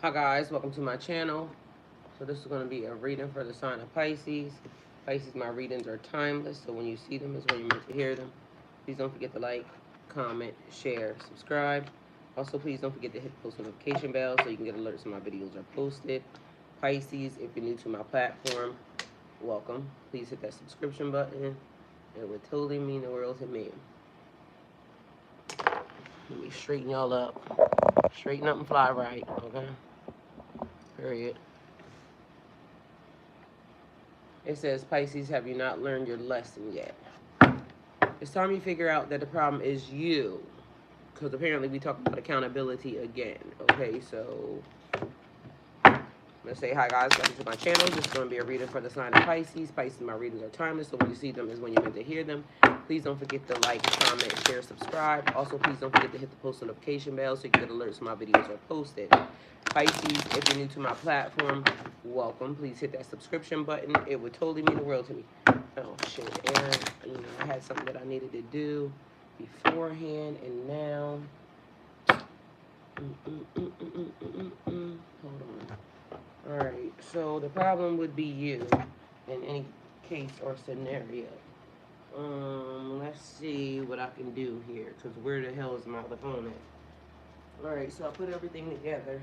Hi guys, welcome to my channel. So this is going to be a reading for the sign of Pisces. Pisces, my readings are timeless, so when you see them is when you're meant to hear them. Please don't forget to like, comment, share, subscribe. Also, please don't forget to hit the post notification bell so you can get alerts when my videos are posted. Pisces, if you're new to my platform, welcome. Please hit that subscription button. It would totally mean the world to me. Let me straighten y'all up. Straighten up and fly right, okay? Period. It says, Pisces, have you not learned your lesson yet? It's time you figure out that the problem is you. Because apparently we talk about accountability again. Okay, so let's say hi guys, welcome to my channel. This is going to be a reading for the sign of Pisces. Pisces, my readings are timeless, so when you see them is when you're meant to hear them. Please don't forget to like, comment, share, subscribe. Also, please don't forget to hit the post notification bell so you can get alerts when my videos are posted. Pisces, if you're new to my platform, welcome. Please hit that subscription button. It would totally mean the world to me. Oh shit, Aaron, I had something that I needed to do beforehand and now. Hold on. Alright, so the problem would be you in any case or scenario. Let's see what I can do here, because where the hell is my other phone at? Alright, so I put everything together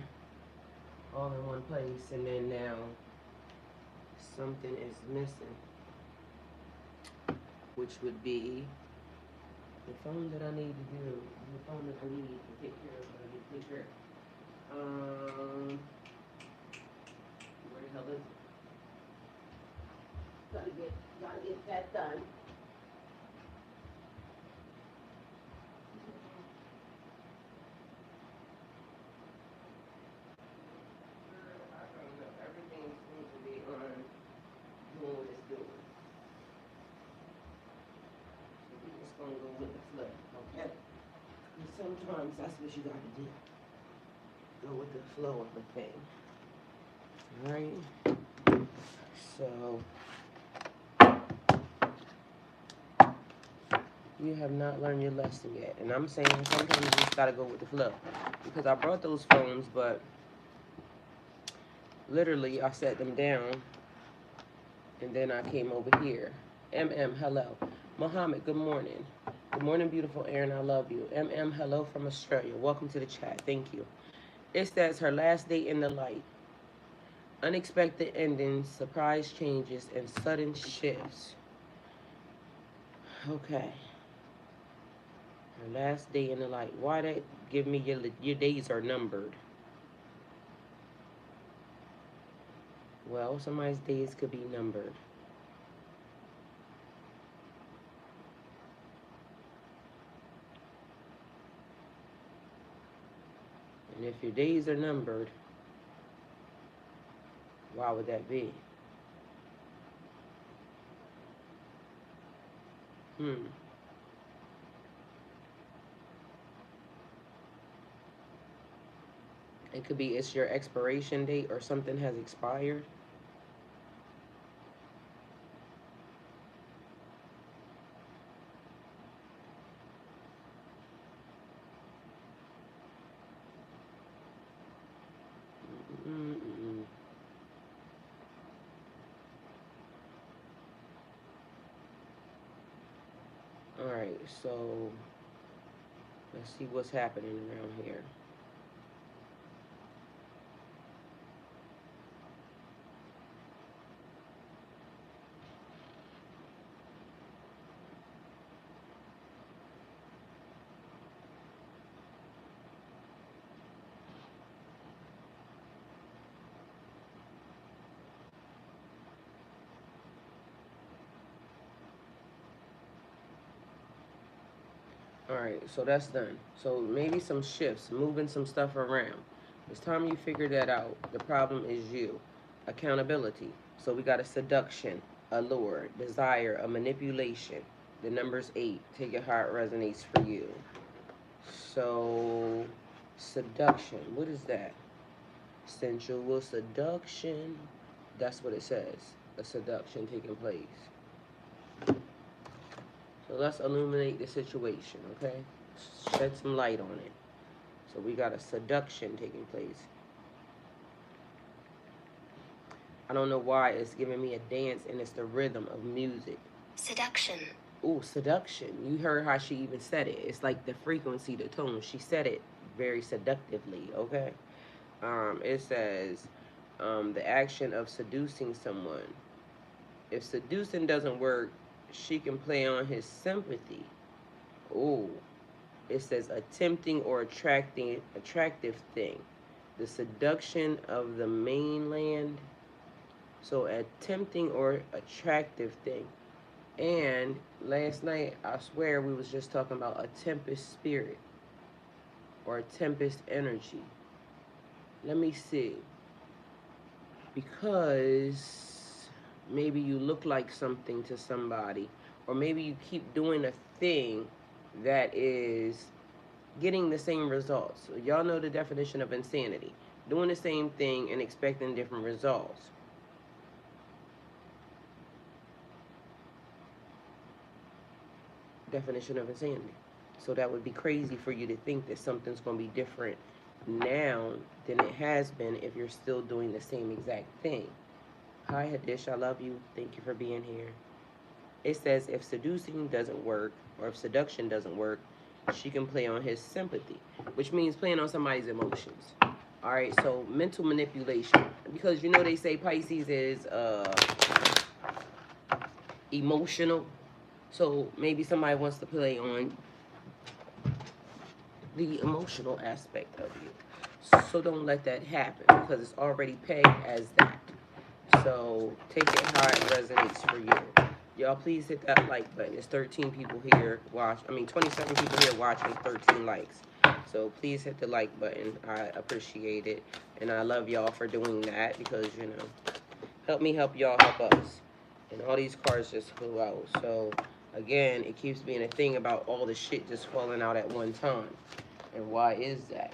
all in one place, and then now something is missing, which would be the phone that I need to do, the phone that I need to take care of, that I need to take care of. Where the hell is it? Gotta get that done. I don't know. Everything seems to be on doing what it's doing. So we just gonna go with the flow, okay? And sometimes that's what you gotta do. Go with the flow of the thing. Alright? So you have not learned your lesson yet. And I'm saying sometimes you just gotta go with the flow. Because I brought those phones, but literally I set them down and then I came over here. Hello. Mohammed, good morning. Good morning, beautiful Aaron, I love you. Hello from Australia. Welcome to the chat. Thank you. It says her last day in the light. Unexpected endings, surprise changes, and sudden shifts. Okay. Her last day in the light. Why that give me your days are numbered? Well, somebody's days could be numbered. And if your days are numbered, why would that be? It could be it's your expiration date or something has expired. Alright, so let's see what's happening around here. Alright, so that's done. So maybe some shifts, moving some stuff around. It's time you figure that out. The problem is you. Accountability. So we got a seduction, a lure, desire, a manipulation. The number's 8. Take it how it resonates for you. So, seduction. What is that? Sensual seduction. That's what it says. A seduction taking place. So let's illuminate the situation, okay? Shed some light on it. So we got a seduction taking place. I don't know why it's giving me a dance, and it's the rhythm of music. Seduction. Ooh, seduction. You heard how she even said it. It's like the frequency, the tone. She said it very seductively, okay? It says the action of seducing someone. If seducing doesn't work, she can play on his sympathy. Ooh. It says a tempting or attractive thing. The seduction of the mainland. So a tempting or attractive thing. And last night, I swear we was just talking about a tempest spirit or a tempest energy. Let me see. Because maybe you look like something to somebody, or maybe you keep doing a thing that is getting the same results. So y'all know the definition of insanity. Doing the same thing and expecting different results. Definition of insanity. So that would be crazy for you to think that something's going to be different now than it has been if you're still doing the same exact thing. Hi, Hadish. I love you. Thank you for being here. It says if seducing doesn't work or if seduction doesn't work, she can play on his sympathy, which means playing on somebody's emotions. All right, so mental manipulation. Because you know they say Pisces is emotional. So maybe somebody wants to play on the emotional aspect of you. So don't let that happen because it's already pegged as that. So take it how it resonates for you. Y'all please hit that like button. It's 13 people here 27 people here watching, 13 likes. So please hit the like button. I appreciate it. And I love y'all for doing that because, help me help y'all help us. And all these cards just flew out. So again, it keeps being a thing about all the shit just falling out at one time. And why is that?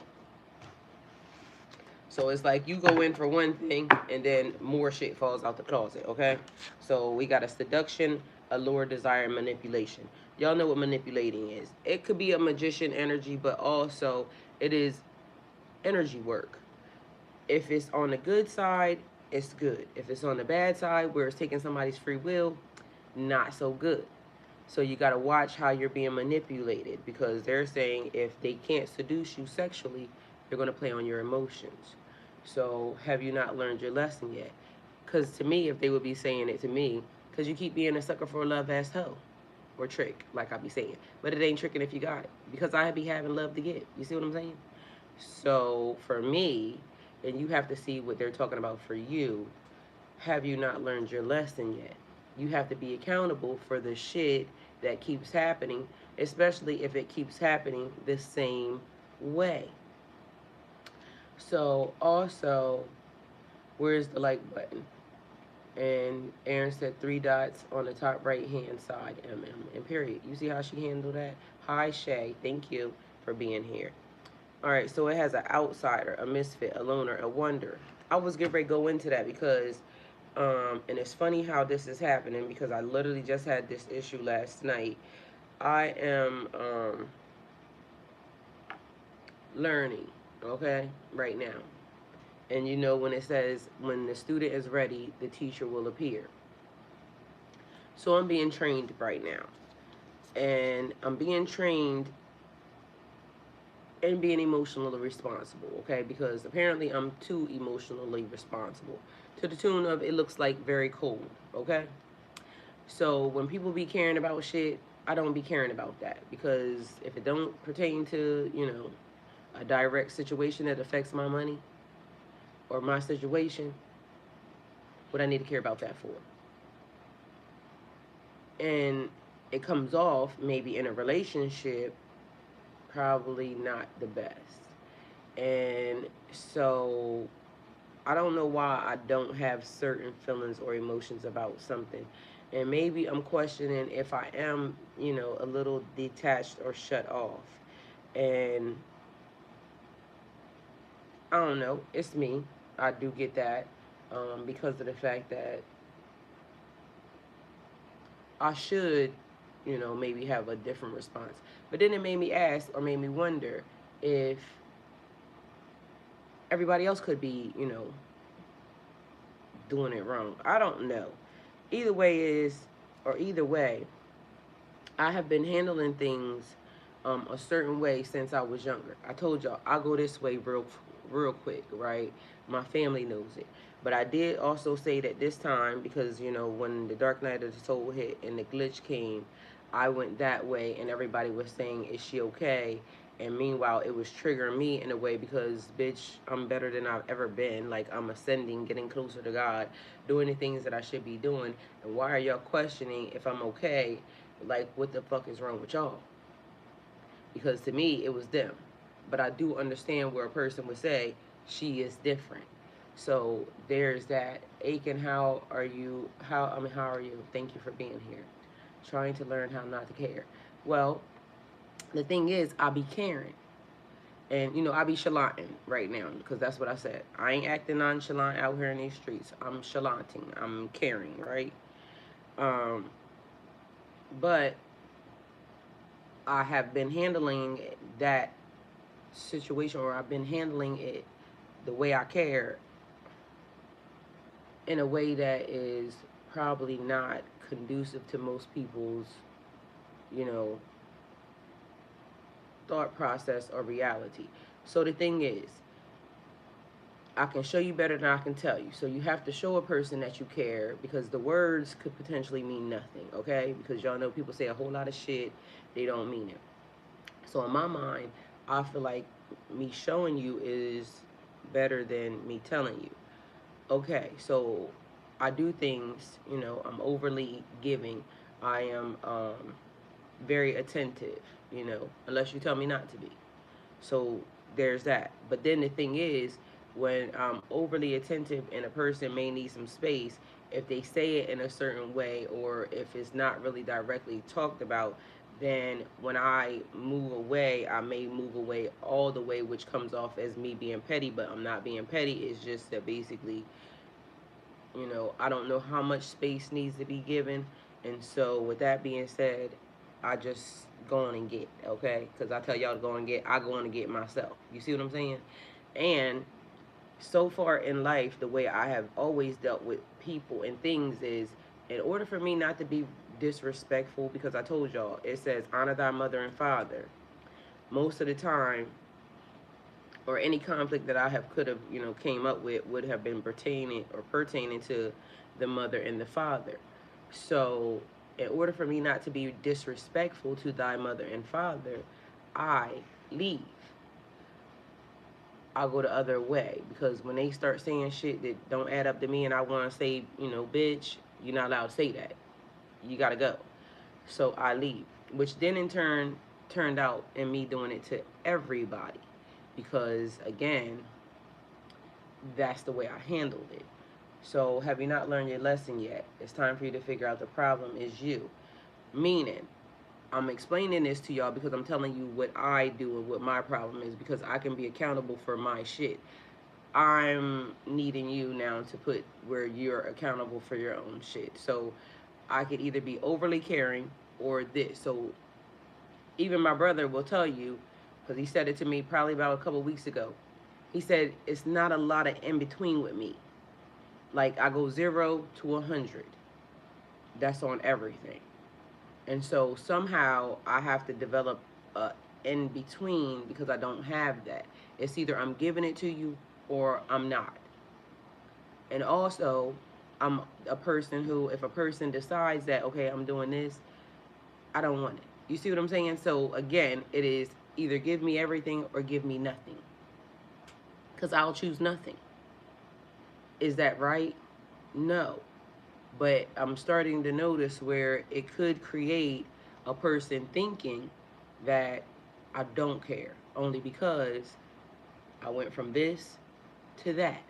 So it's like you go in for one thing and then more shit falls out the closet, okay? So we got a seduction, allure, desire, and manipulation. Y'all know what manipulating is. It could be a magician energy, but also it is energy work. If it's on the good side, it's good. If it's on the bad side, where it's taking somebody's free will, not so good. So you got to watch how you're being manipulated because they're saying if they can't seduce you sexually, they're going to play on your emotions. So have you not learned your lesson yet? Because to me, if they would be saying it to me, because you keep being a sucker for a love ass hoe or trick, like I be saying. But it ain't tricking if you got it because I be having love to give. You see what I'm saying? So for me, and you have to see what they're talking about for you, have you not learned your lesson yet? You have to be accountable for the shit that keeps happening, especially if it keeps happening the same way. So also, where's the like button? And Aaron said 3 dots on the top right hand side, and period. You see how she handled that? Hi Shay, thank you for being here. All right, so it has an outsider, a misfit, a loner, a wonder. I was getting ready to go into that because and it's funny how this is happening because I literally just had this issue last night. I am learning, okay, right now. And you know when it says when the student is ready, the teacher will appear. So I'm being trained right now. And I'm being trained and being emotionally responsible, okay? Because apparently I'm too emotionally responsible to the tune of it looks like very cold, okay? So when people be caring about shit, I don't be caring about that because if it don't pertain to, a direct situation that affects my money or my situation, what I need to care about that for? And it comes off maybe in a relationship, probably not the best. And so I don't know why I don't have certain feelings or emotions about something. And maybe I'm questioning if I am, a little detached or shut off. And I don't know, it's me. I do get that because of the fact that I should, maybe have a different response. But then it made me ask or made me wonder if everybody else could be, doing it wrong. I don't know. Either way is, or either way, I have been handling things a certain way since I was younger. I told y'all I go this way real quick, right? My family knows it. But I did also say that this time, because you know when the dark night of the soul hit and the glitch came, I went that way, and everybody was saying, "Is she okay?" And meanwhile, it was triggering me in a way because, bitch, I'm better than I've ever been. Like, I'm ascending, getting closer to God, doing the things that I should be doing. And why are y'all questioning if I'm okay? Like, what the fuck is wrong with y'all? Because to me, it was them. But I do understand where a person would say, she is different. So there's that. Aiken, how are you? How are you? Thank you for being here. Trying to learn how not to care. Well, the thing is, I be caring. And, you know, I be chalanting right now because that's what I said. I ain't acting nonchalant out here in these streets. I'm chalanting. I'm caring, right? Um, but I have been handling that situation, or I've been handling it the way I care in a way that is probably not conducive to most people's, you know, thought process or reality. So the thing is, I can show you better than I can tell you. So you have to show a person that you care because the words could potentially mean nothing, okay? Because y'all know people say a whole lot of shit, they don't mean it. So in my mind, I feel like me showing you is better than me telling you. Okay, so I do things, you know, I'm overly giving. I am very attentive, you know, unless you tell me not to be. So there's that. But then the thing is, when I'm overly attentive and a person may need some space, if they say it in a certain way or if it's not really directly talked about, then when I move away, I may move away all the way, which comes off as me being petty, but I'm not being petty. It's just that basically, you know, I don't know how much space needs to be given. And so, with that being said, I just go on and get, okay? Because I tell y'all to go and get, I go on and get myself. You see what I'm saying? And so far in life, the way I have always dealt with people and things is in order for me not to be disrespectful, because I told y'all, it says honor thy mother and father. Most of the time, or any conflict that I have could have, you know, came up with would have been pertaining to the mother and the father. So in order for me not to be disrespectful to thy mother and father, I leave. I'll go the other way because when they start saying shit that don't add up to me and I want to say, you know, bitch, you're not allowed to say that. You got to go. So I leave, which then in turn turned out in me doing it to everybody because again, that's the way I handled it. So have you not learned your lesson yet? It's time for you to figure out the problem is you. Meaning, I'm explaining this to y'all because I'm telling you what I do and what my problem is because I can be accountable for my shit. I'm needing you now to put where you're accountable for your own shit. So I could either be overly caring or this. So even my brother will tell you, because he said it to me probably about a couple weeks ago. He said it's not a lot of in between with me. Like I go 0 to 100. That's on everything. And so somehow I have to develop a in between because I don't have that. It's either I'm giving it to you or I'm not. And also, I'm a person who, if a person decides that, okay, I'm doing this, I don't want it. You see what I'm saying? So again, it is either give me everything or give me nothing. Because I'll choose nothing. Is that right? No. But I'm starting to notice where it could create a person thinking that I don't care only because I went from this to that.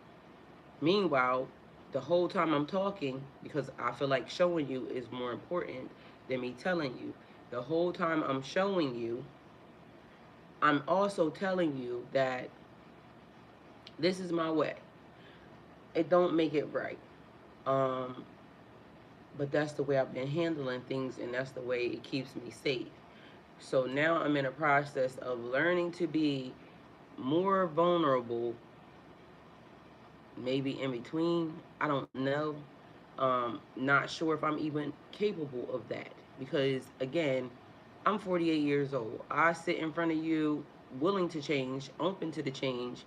Meanwhile, the whole time I'm talking, because I feel like showing you is more important than me telling you, the whole time I'm showing you, I'm also telling you that this is my way. It don't make it right. Um, but that's the way I've been handling things and that's the way it keeps me safe. So now I'm in a process of learning to be more vulnerable maybe in between. I don't know. Not sure if I'm even capable of that because, again, I'm 48 years old. I sit in front of you, willing to change, open to the change,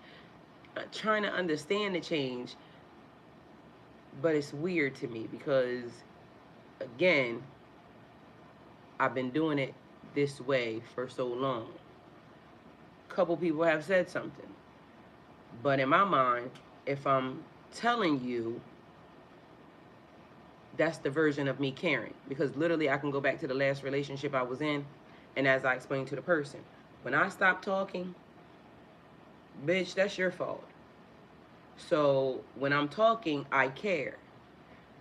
trying to understand the change, but it's weird to me because, again, I've been doing it this way for so long. A couple people have said something, but in my mind, if I'm telling you, that's the version of me caring, because literally I can go back to the last relationship I was in, and as I explained to the person, when I stop talking, bitch, that's your fault. So when I'm talking, I care.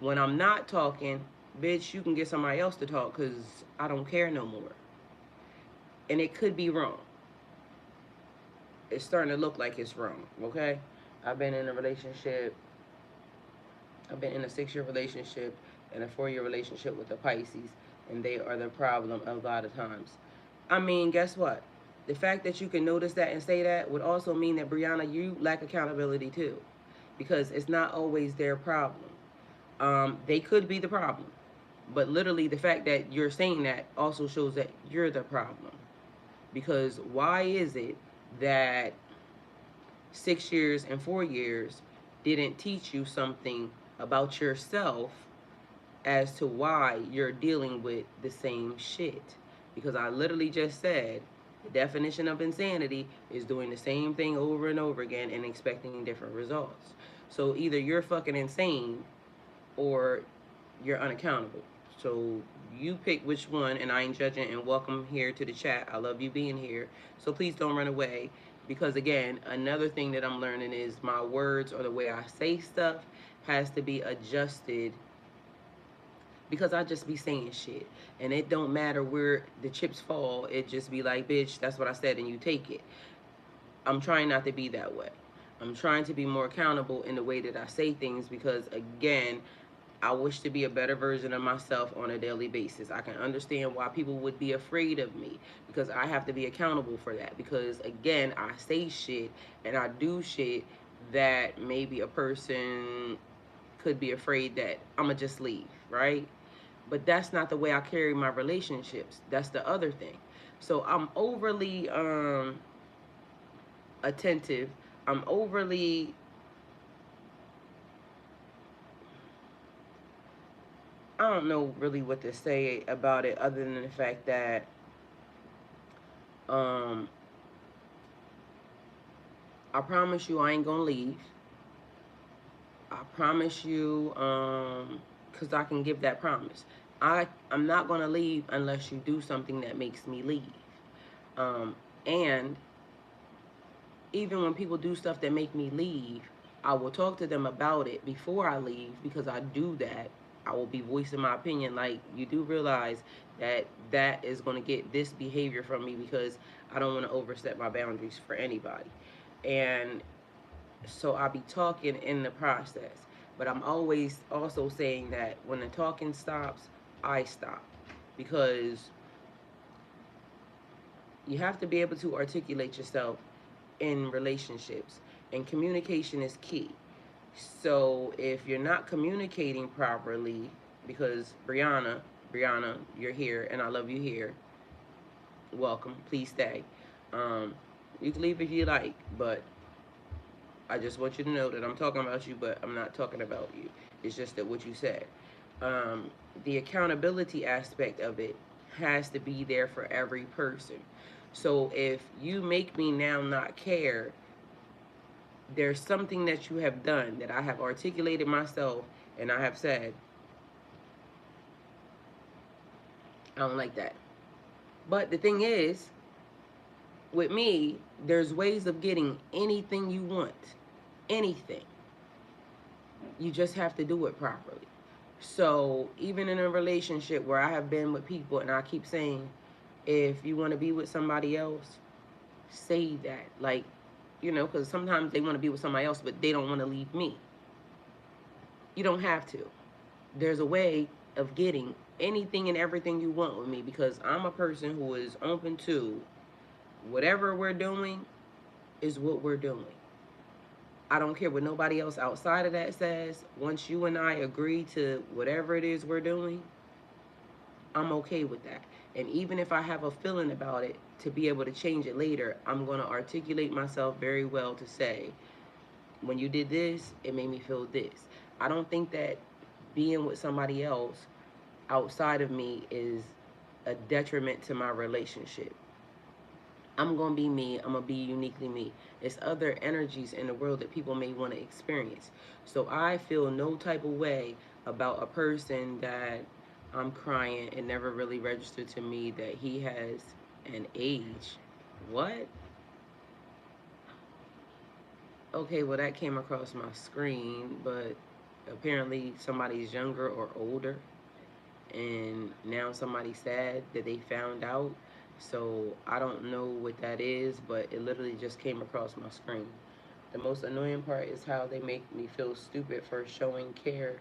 When I'm not talking, bitch, you can get somebody else to talk because I don't care no more. And it could be wrong. It's starting to look like it's wrong, okay? I've been in a relationship, I've been in a 6-year relationship and a 4-year relationship with the Pisces, and they are the problem a lot of times. I mean, guess what? The fact that you can notice that and say that would also mean that, Brianna, you lack accountability too, because it's not always their problem. They could be the problem, but literally the fact that you're saying that also shows that you're the problem. Because why is it that 6 years and 4 years didn't teach you something about yourself as to why you're dealing with the same shit? Because I literally just said the definition of insanity is doing the same thing over and over again and expecting different results. So either you're fucking insane or you're unaccountable. So you pick which one, and I ain't judging. And welcome here to the chat. I love you being here. So please don't run away, because again, another thing that I'm learning is my words or the way I say stuff has to be adjusted, because I just be saying shit, and it don't matter where the chips fall. It just be like, bitch, that's what I said, and you take it. I'm trying not to be that way. I'm trying to be more accountable in the way that I say things, because again, I wish to be a better version of myself on a daily basis. I can understand why people would be afraid of me, because I have to be accountable for that. Because again, I say shit and I do shit that maybe a person could be afraid that I'm gonna just leave, right? But that's not the way I carry my relationships. That's the other thing. So I'm overly attentive. I'm overly, I don't know really what to say about it other than the fact that um I promise you I ain't gonna leave. I promise you, cause I can give that promise. I'm not gonna leave unless you do something that makes me leave. Um, and even when people do stuff that make me leave, I will talk to them about it before I leave, because I do that. I will be voicing my opinion. Like, you do realize that that is going to get this behavior from me, because I don't want to overstep my boundaries for anybody. And so I'll be talking in the process. But I'm always also saying that when the talking stops, I stop. Because you have to be able to articulate yourself in relationships, and communication is key. So if you're not communicating properly, because Brianna, you're here and I love you here. Welcome. Please stay. Um, you can leave if you like, but I just want you to know that I'm talking about you, but I'm not talking about you. It's just that what you said. Um, the accountability aspect of it has to be there for every person. So if you make me now not care, there's something that you have done that I have articulated myself, and I have said, I don't like that. But the thing is, with me, there's ways of getting anything you want. Anything. You just have to do it properly. So even in a relationship where I have been with people, and I keep saying, if you want to be with somebody else, say that. Like, because sometimes they want to be with somebody else, but they don't want to leave me. You don't have to. There's a way of getting anything and everything you want with me, because I'm a person who is open to whatever we're doing is what we're doing. I don't care what nobody else outside of that says. Once you and I agree to whatever it is we're doing, I'm okay with that. And even if I have a feeling about it, to be able to change it later, I'm going to articulate myself very well to say, when you did this, it made me feel this. I don't think that being with somebody else outside of me is a detriment to my relationship. I'm going to be me. I'm going to be uniquely me. It's other energies in the world that people may want to experience. So I feel no type of way about a person that I'm crying and never really registered to me that he has an age. What? Okay, well, that came across my screen, but apparently somebody's younger or older, and now somebody's sad that they found out. So I don't know what that is, but it literally just came across my screen. The most annoying part is how they make me feel stupid for showing care.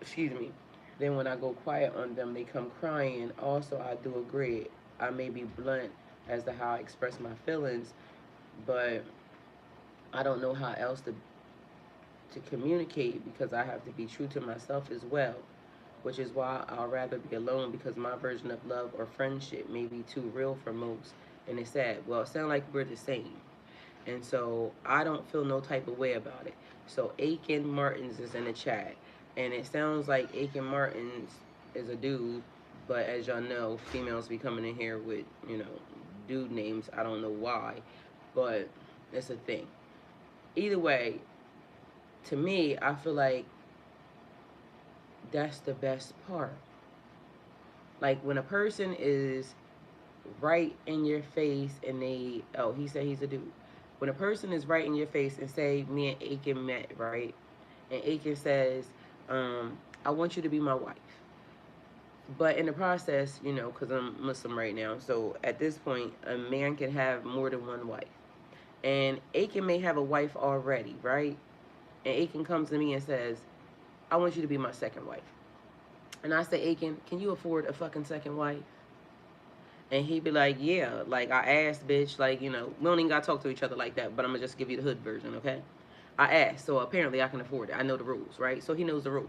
Excuse me. Then when I go quiet on them, they come crying. Also, I do agree. I may be blunt as to how I express my feelings, but I don't know how else to communicate because I have to be true to myself as well, which is why I'll rather be alone because my version of love or friendship may be too real for most. And it's sad. Well, it sounds like we're the same. And so I don't feel no type of way about it. So Aiken Martins is in the chat. And it sounds like Aiken Martins is a dude, but as y'all know, females be coming in here with, dude names. I don't know why, but it's a thing. Either way, to me, I feel like that's the best part. Like when a person is right in your face and he said he's a dude. When a person is right in your face and say, me and Aiken met, right? And Aiken says, I want you to be my wife. But in the process, because I'm Muslim right now, so at this point, a man can have more than one wife. And Aiken may have a wife already, right? And Aiken comes to me and says, I want you to be my second wife. And I say, Aiken, can you afford a fucking second wife? And he'd be like, yeah, like I asked, bitch, like, we don't even gotta talk to each other like that, but I'm gonna just give you the hood version, okay? I asked, so apparently I can afford it. I know the rules, right? So he knows the rules.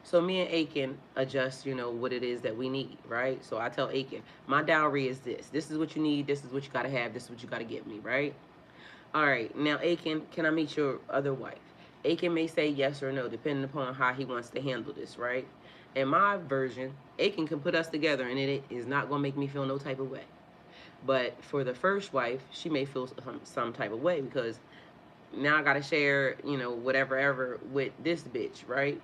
So me and Aiken adjust, what it is that we need, right? So I tell Aiken, my dowry is this. This is what you need. This is what you gotta have. This is what you gotta give me, right? All right, now Aiken, can I meet your other wife? Aiken may say yes or no, depending upon how he wants to handle this, right? In my version, Aiken can put us together and it is not going to make me feel no type of way. But for the first wife, she may feel some type of way because now I got to share, whatever ever with this bitch, right?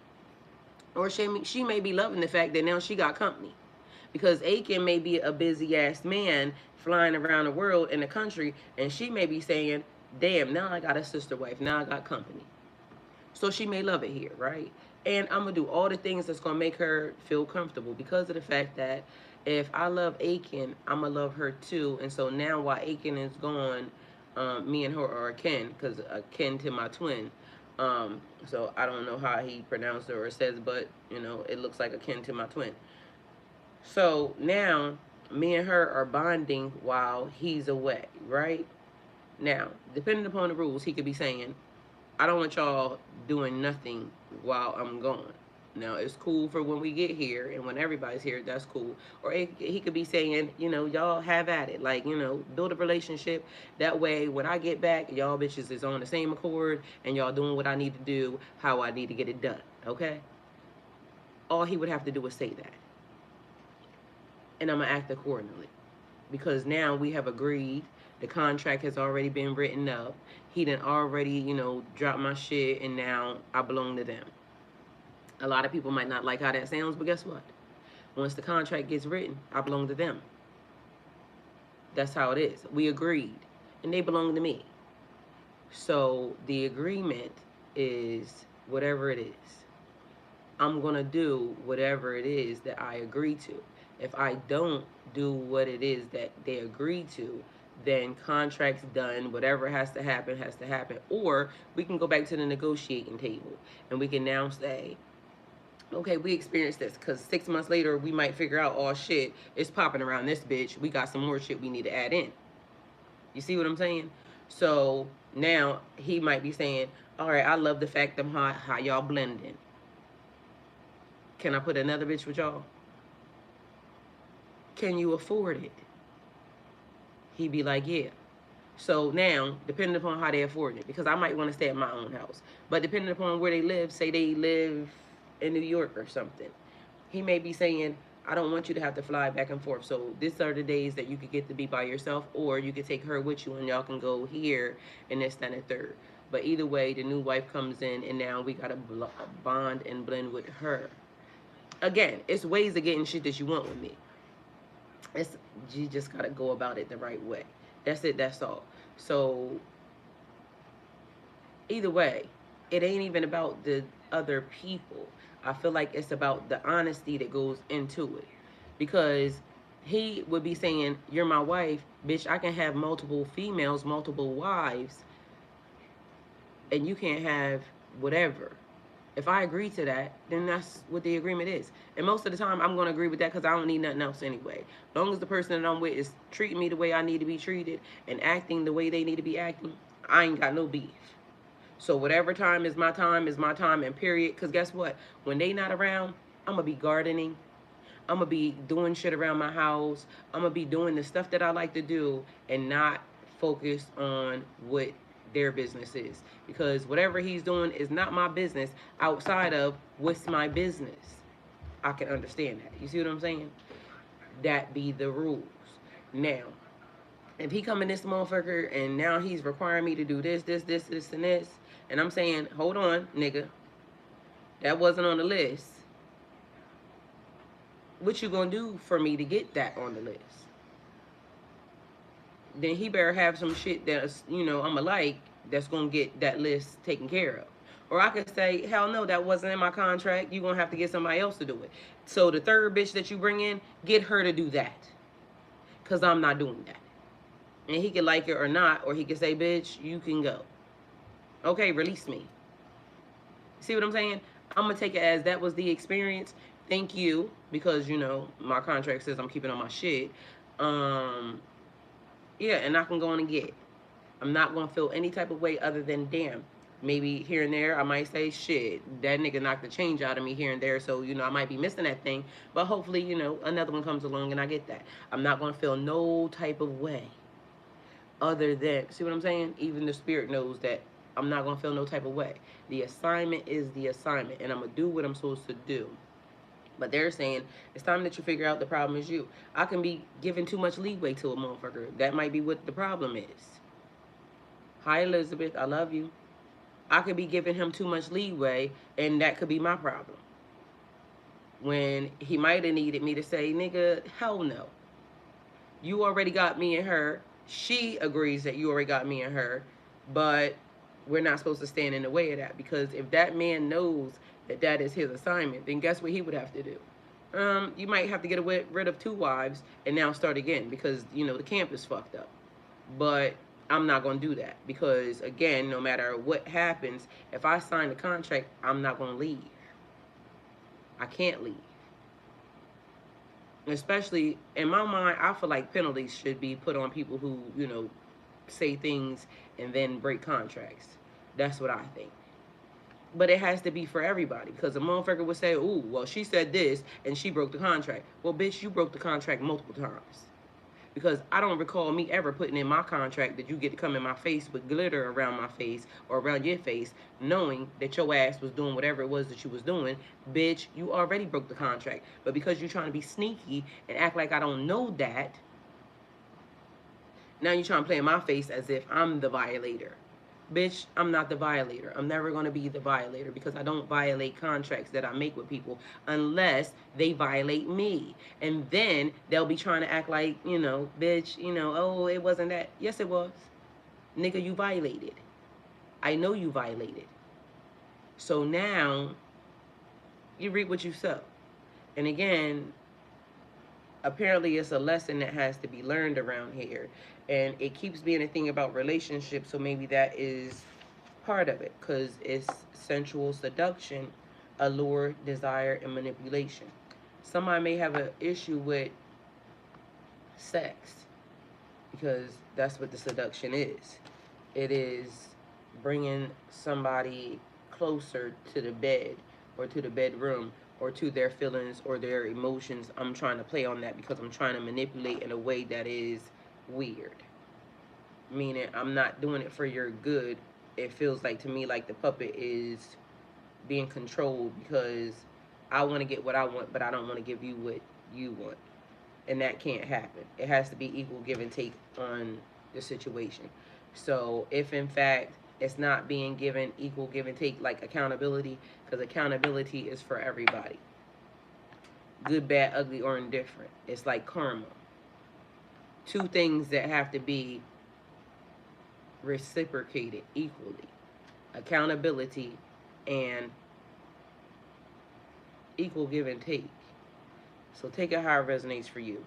Or she may be loving the fact that now she got company. Because Aiken may be a busy ass man flying around the world in the country, and she may be saying, damn, now I got a sister wife, now I got company. So she may love it here, right? And I'm gonna do all the things that's gonna make her feel comfortable because of the fact that if I love Aiken, I'm gonna love her too. And so now while Aiken is gone, me and her are akin, because akin to my twin. So I don't know how he pronounced it or says, but it looks like akin to my twin. So now me and her are bonding while he's away, right? Now, depending upon the rules, he could be saying, I don't want y'all doing nothing while I'm gone. Now, it's cool for when we get here and when everybody's here, that's cool. Or he could be saying, y'all have at it. Like, build a relationship. That way, when I get back, y'all bitches is on the same accord and y'all doing what I need to do, how I need to get it done. Okay? All he would have to do is say that. And I'm going to act accordingly. Because now we have agreed. The contract has already been written up. He done already, dropped my shit, and now I belong to them. A lot of people might not like how that sounds, but guess what? Once the contract gets written, I belong to them. That's how it is. We agreed, and they belong to me. So the agreement is whatever it is. I'm going to do whatever it is that I agree to. If I don't do what it is that they agree to, then contract's done. Whatever has to happen, has to happen. Or we can go back to the negotiating table and we can now say, okay, we experienced this because 6 months later, we might figure out, oh shit, it's popping around this bitch. We got some more shit we need to add in. You see what I'm saying? So now he might be saying, all right, I love the fact of how y'all blending. Can I put another bitch with y'all? Can you afford it? He'd be like, yeah. So now, depending upon how they afford it, because I might want to stay at my own house, but depending upon where they live, say they live in New York or something, he may be saying, I don't want you to have to fly back and forth. So these are the days that you could get to be by yourself, or you could take her with you and y'all can go here and this, that, and third. But either way, the new wife comes in and now we got to bond and blend with her. Again, it's ways of getting shit that you want with me. It's, you just got to go about it the right way. That's it, that's all. So either way, it ain't even about the other people. I feel like it's about the honesty that goes into it. Because he would be saying, you're my wife, bitch, I can have multiple females, multiple wives, and you can't have whatever. If I agree to that, then that's what the agreement is. And most of the time, I'm going to agree with that because I don't need nothing else anyway. As long as the person that I'm with is treating me the way I need to be treated and acting the way they need to be acting, I ain't got no beef. So whatever time is my time, and period. Because guess what? When they not around, I'm going to be gardening. I'm going to be doing shit around my house. I'm going to be doing the stuff that I like to do and not focus on what their business is. Because whatever he's doing is not my business outside of what's my business. I can understand that. You see what I'm saying? That be the rules. Now, if he come in this motherfucker and now he's requiring me to do this, and this, and I'm saying, hold on, nigga, that wasn't on the list. What you gonna do for me to get that on the list? Then he better have some shit that's, I'ma like, that's gonna get that list taken care of. Or I could say, hell no, that wasn't in my contract. You gonna have to get somebody else to do it. So the third bitch that you bring in, get her to do that. Cause I'm not doing that. And he can like it or not, or he can say, bitch, you can go. Okay, release me. See what I'm saying? I'm gonna take it as that was the experience. Thank you, because my contract says I'm keeping on my shit. Yeah, and I can go on and get it. I'm not gonna feel any type of way other than damn. Maybe here and there I might say shit. That nigga knocked the change out of me here and there, so I might be missing that thing. But hopefully, another one comes along and I get that. I'm not gonna feel no type of way other than, see what I'm saying? Even the spirit knows that I'm not gonna feel no type of way. The assignment is the assignment, and I'm gonna do what I'm supposed to do. But they're saying it's time that you figure out the problem is you. I can be giving too much leeway to a motherfucker. That might be what the problem is. Hi, Elizabeth. I love you. I could be giving him too much leeway, and that could be my problem. When he might have needed me to say, nigga, hell no. You already got me and her. She agrees that you already got me and her, but we're not supposed to stand in the way of that, because if that man knows that that is his assignment, then guess what he would have to do? You might have to get rid of 2 wives and now start again, because the camp is fucked up. But I'm not going to do that, because again, no matter what happens, if I sign the contract, I'm not going to leave. I can't leave. Especially in my mind, I feel like penalties should be put on people who say things and then break contracts. That's what I think. But it has to be for everybody, because a motherfucker would say, ooh, well, she said this and she broke the contract. Well, bitch, you broke the contract multiple times. Because I don't recall me ever putting in my contract that you get to come in my face with glitter around my face or around your face, knowing that your ass was doing whatever it was that you was doing. Bitch, you already broke the contract. But because you're trying to be sneaky and act like I don't know that, now you're trying to play in my face as if I'm the violator. Bitch, I'm not the violator. I'm never going to be the violator, because I don't violate contracts that I make with people unless they violate me. And then they'll be trying to act like, bitch, oh, it wasn't that. Yes, it was. Nigga, you violated. I know you violated. So now you reap what you sow. And again, apparently it's a lesson that has to be learned around here, and it keeps being a thing about relationships, so maybe that is part of it, because it's sensual seduction, allure, desire, and manipulation. Somebody may have an issue with sex, because that's what the seduction is. It is bringing somebody closer to the bed or to the bedroom or to their feelings or their emotions. I'm trying to play on that because I'm trying to manipulate in a way that is weird. Meaning I'm not doing it for your good. It feels like to me like the puppet is being controlled because I want to get what I want, but I don't want to give you what you want. And that can't happen. It has to be equal give and take on the situation. So if in fact it's not being given equal give and take, like accountability, because accountability is for everybody, good, bad, ugly, or indifferent. It's like karma. Two things that have to be reciprocated equally: accountability and equal give and take. So take it how it resonates for you.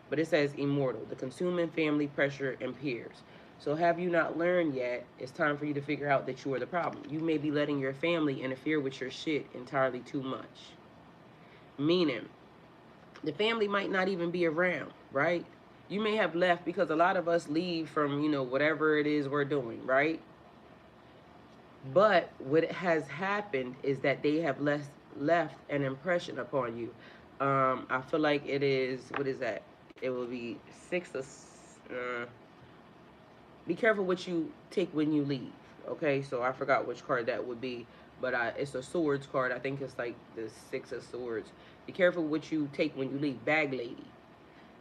But it says immortal, the consuming family, pressure, and peers. So have you not learned yet? It's time for you to figure out that you are the problem. You may be letting your family interfere with your shit entirely too much. Meaning, the family might not even be around, right? You may have left because a lot of us leave from, whatever it is we're doing, right? But what has happened is that they have left an impression upon you. I feel like it is, what is that? It will be six of, be careful what you take when you leave. Okay, so I forgot which card that would be, but it's a swords card. I think it's like the six of swords. Be careful what you take when you leave, bag lady.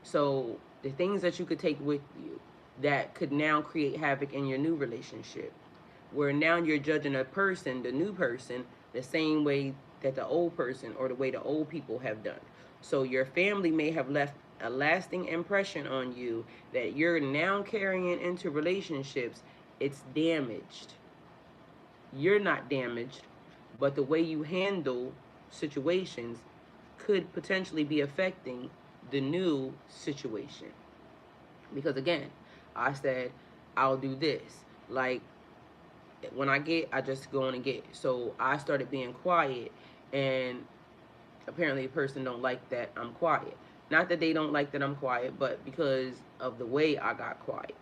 So the things that you could take with you that could now create havoc in your new relationship, where now you're judging a person, the new person, the same way that the old person or the way the old people have done. So your family may have left a lasting impression on you that you're now carrying into relationships. It's damaged. You're not damaged, but the way you handle situations could potentially be affecting the new situation. Because again, I said I'll do this. Like when I get, I just go on and get. So I started being quiet, and apparently a person don't like that I'm quiet. Not that they don't like that I'm quiet, but because of the way I got quiet.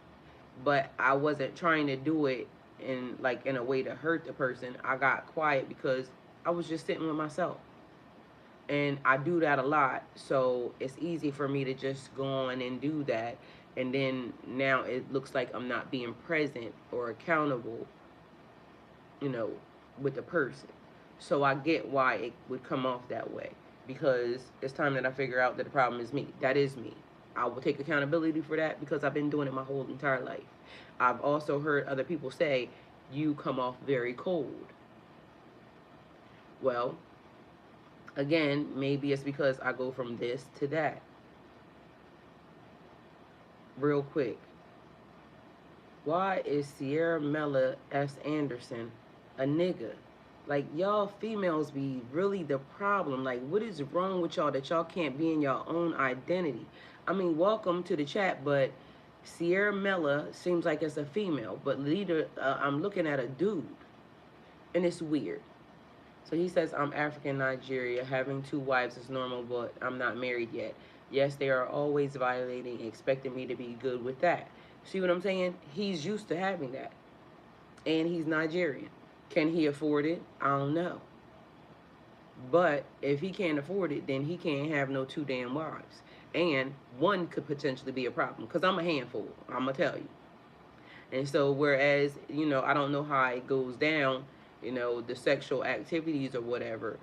But I wasn't trying to do it in a way to hurt the person. I got quiet because I was just sitting with myself. And I do that a lot, so it's easy for me to just go on and do that. And then now it looks like I'm not being present or accountable, you know, with the person. So I get why it would come off that way, because it's time that I figure out that the problem is me. That is me. I will take accountability for that because I've been doing it my whole entire life. I've also heard other people say, you come off very cold. Well, again, maybe it's because I go from this to that. Real quick. Why is Sierra Mella S. Anderson a nigga? Like, y'all females be really the problem. Like, what is wrong with y'all that y'all can't be in your own identity? I mean, welcome to the chat, but Sierra Mella seems like it's a female, but leader, I'm looking at a dude, and it's weird. So he says, I'm African Nigeria. Having two wives is normal, but I'm not married yet. Yes, they are always violating, expecting me to be good with that. See what I'm saying? He's used to having that. And he's Nigerian. Can he afford it? I don't know. But if he can't afford it, then he can't have no two damn wives. And one could potentially be a problem, because I'm a handful. I'm going to tell you. And so whereas, I don't know how it goes down, the sexual activities or whatever,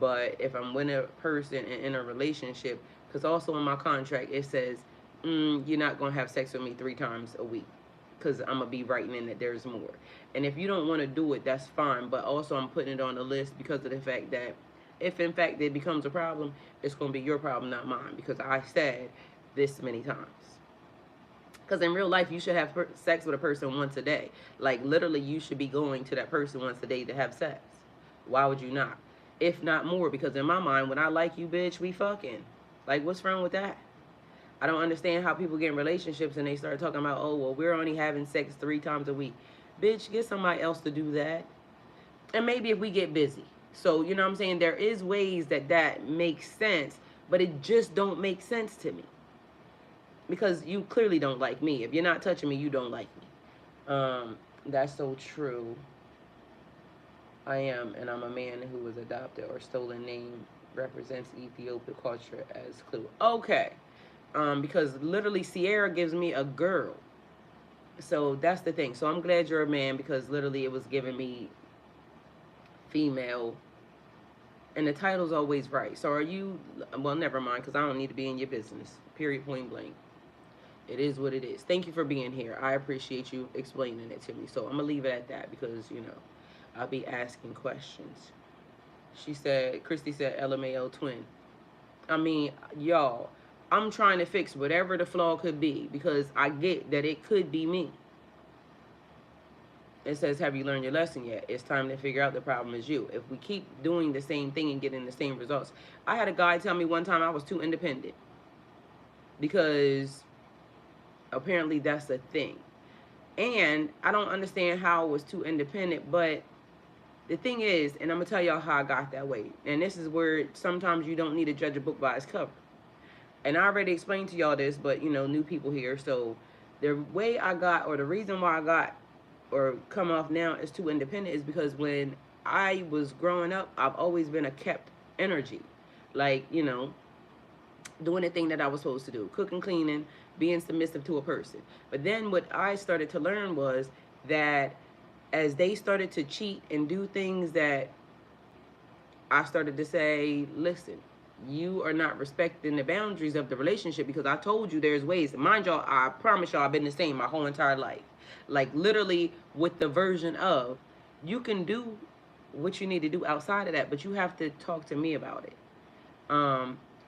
but if I'm with a person and in a relationship, because also in my contract it says, you're not going to have sex with me 3 times a week, because I'm going to be writing in that there's more. And if you don't want to do it, that's fine, but also I'm putting it on the list because of the fact that if in fact it becomes a problem, it's going to be your problem, not mine, because I said this many times. Because in real life, you should have sex with a person once a day. Like, literally, you should be going to that person once a day to have sex. Why would you not? If not more, because in my mind, when I like you, bitch, we fucking. Like, what's wrong with that? I don't understand how people get in relationships and they start talking about, oh, well, we're only having sex 3 times a week. Bitch, get somebody else to do that. And maybe if we get busy. So, you know what I'm saying? There is ways that makes sense, but it just don't make sense to me. Because you clearly don't like me. If you're not touching me, you don't like me. That's so true. I am, and I'm a man who was adopted or stolen name represents Ethiopian culture as clue. Okay. Because literally Sierra gives me a girl. So that's the thing. So I'm glad you're a man because literally it was giving me female, and the title's always right. So are you? Well, never mind, because I don't need to be in your business. Period. Point blank. It is what it is. Thank you for being here. I appreciate you explaining it to me. So I'm gonna leave it at that because I'll be asking questions. She said, Christy said, LMAO twin. I mean, y'all, I'm trying to fix whatever the flaw could be because I get that it could be me. It says, have you learned your lesson yet? It's time to figure out the problem is you. If we keep doing the same thing and getting the same results. I had a guy tell me one time I was too independent because apparently that's a thing. And I don't understand how I was too independent, but the thing is, and I'm going to tell y'all how I got that way. And this is where sometimes you don't need to judge a book by its cover. And I already explained to y'all this, but new people here. So the way I got, or the reason why I got or come off now as too independent is because when I was growing up, I've always been a kept energy. Like, doing the thing that I was supposed to do, cooking, cleaning, being submissive to a person. But then what I started to learn was that as they started to cheat and do things that I started to say, listen, you are not respecting the boundaries of the relationship because I told you there's ways. Mind y'all, I promise y'all I've been the same my whole entire life. Like literally with the version of you can do what you need to do outside of that, but you have to talk to me about it.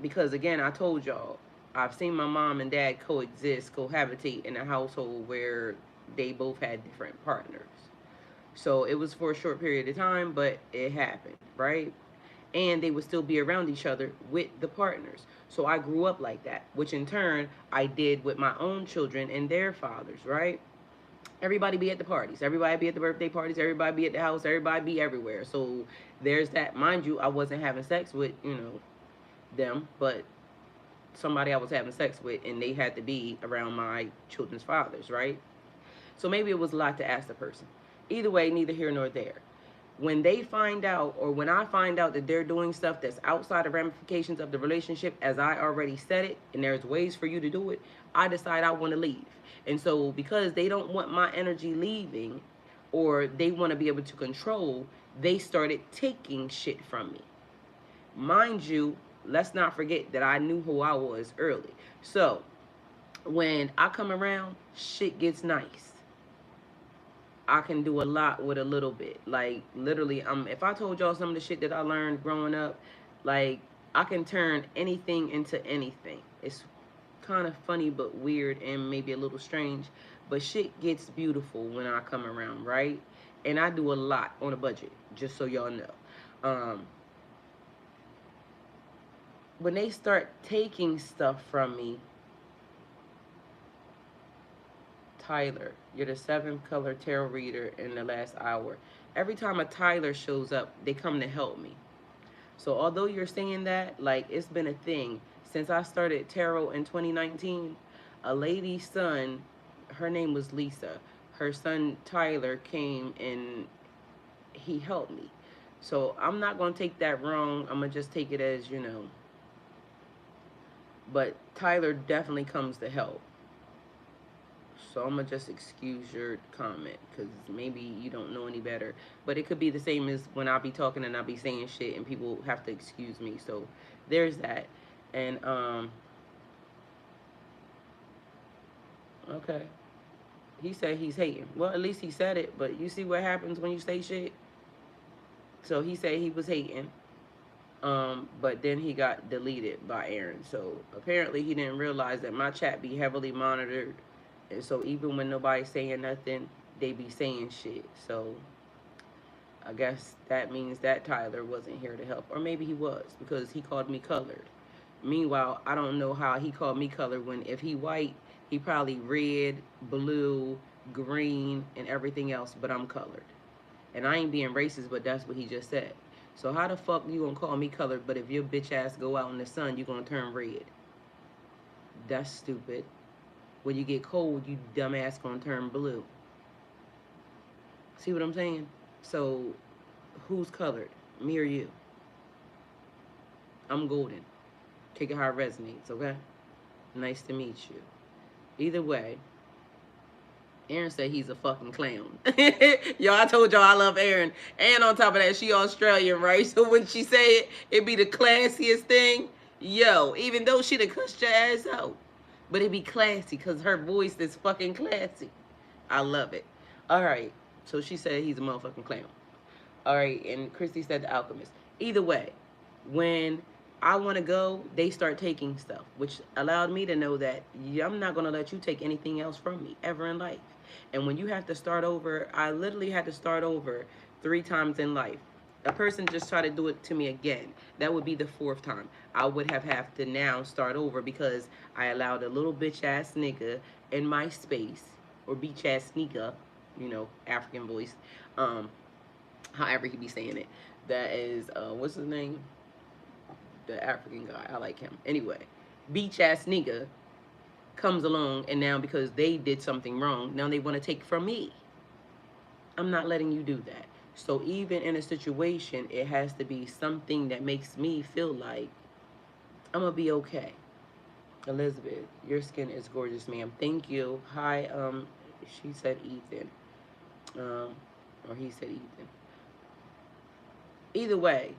Because again, I told y'all, I've seen my mom and dad coexist, cohabitate in a household where they both had different partners. So it was for a short period of time, but it happened, right? And they would still be around each other with the partners. So I grew up like that, which in turn I did with my own children and their fathers, right? Everybody be at the parties, everybody be at the birthday parties, everybody be at the house, everybody be everywhere. So there's that. Mind you, I wasn't having sex with, them, but somebody I was having sex with, and they had to be around my children's fathers, right? So maybe it was a lot to ask the person. Either way, neither here nor there. When they find out, or when I find out that they're doing stuff that's outside of ramifications of the relationship, as I already said it, and there's ways for you to do it, I decide I want to leave. And so, because they don't want my energy leaving, or they want to be able to control, they started taking shit from me. Mind you, let's not forget that I knew who I was early. So, when I come around, shit gets nice. I can do a lot with a little bit. Like literally, if I told y'all some of the shit that I learned growing up, like I can turn anything into anything. It's kind of funny but weird and maybe a little strange, but shit gets beautiful when I come around, right? And I do a lot on a budget, just so y'all know. Um, when they start taking stuff from me, Tyler, you're the seventh color tarot reader in the last hour. Every time a Tyler shows up, they come to help me. So although you're saying that, like it's been a thing since I started tarot in 2019. A lady's son, her name was Lisa. Her son Tyler came and he helped me. So I'm not gonna take that wrong. I'm gonna just take it as But Tyler definitely comes to help. So I'm gonna just excuse your comment because maybe you don't know any better. But it could be the same as when I be talking and I be saying shit and people have to excuse me. So there's that. And okay. He said he's hating. Well, at least he said it. But you see what happens when you say shit. So he said he was hating. But then he got deleted by Aaron. So apparently he didn't realize that my chat be heavily monitored. And so even when nobody's saying nothing, they be saying shit. So I guess that means that Tyler wasn't here to help. Or maybe he was because he called me colored. Meanwhile, I don't know how he called me colored when if he white, he probably red, blue, green, and everything else, but I'm colored. And I ain't being racist, but that's what he just said. So how the fuck you gonna call me colored, but if your bitch ass go out in the sun, you gonna turn red? That's stupid. When you get cold, you dumbass gonna turn blue. See what I'm saying? So, who's colored? Me or you? I'm golden. Take it how it resonates, okay? Nice to meet you. Either way, Aaron said he's a fucking clown. Y'all, I told y'all I love Aaron. And on top of that, she Australian, right? So when she say it, it be the classiest thing. Yo, even though she done cussed your ass out. But it be classy because her voice is fucking classy. I love it. All right. So she said he's a motherfucking clown. All right. And Christy said the alchemist. Either way, when I want to go, they start taking stuff, which allowed me to know that I'm not going to let you take anything else from me ever in life. And when you have to start over, I literally had to start over 3 times in life. A person just tried to do it to me again. That would be the 4th time. I would have to now start over because I allowed a little bitch ass nigga in my space, or beach ass nigga, African voice, however he be saying it. That is, what's his name? The African guy. I like him. Anyway, beach ass nigga comes along, and now because they did something wrong, now they want to take from me. I'm not letting you do that. So even in a situation, it has to be something that makes me feel like I'm gonna be okay. Elizabeth, your skin is gorgeous, ma'am. Thank you. Hi, she said Ethan. Or he said Ethan. Either way,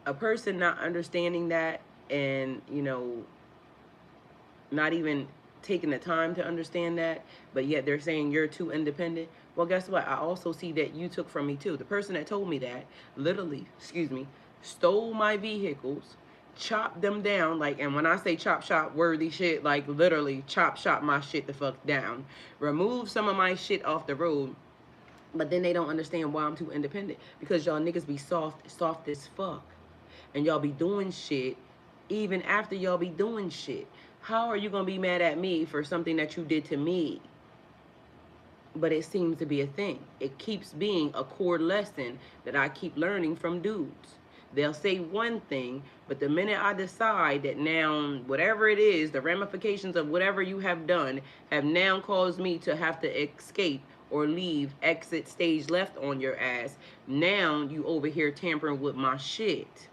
a person not understanding that, and not even taking the time to understand that, but yet they're saying you're too independent. Well, guess what? I also see that you took from me too. The person that told me that literally, stole my vehicles, chopped them down, and when I say chop shop worthy shit, literally chop shop my shit the fuck down, remove some of my shit off the road. But then they don't understand why I'm too independent, because y'all niggas be soft as fuck. And y'all be doing shit even after y'all be doing shit. How are you going to be mad at me for something that you did to me? But it seems to be a thing. It keeps being a core lesson that I keep learning from dudes. They'll say one thing, but the minute I decide that now, whatever it is, the ramifications of whatever you have done have now caused me to have to escape or leave, exit stage left on your ass, now you over here tampering with my shit.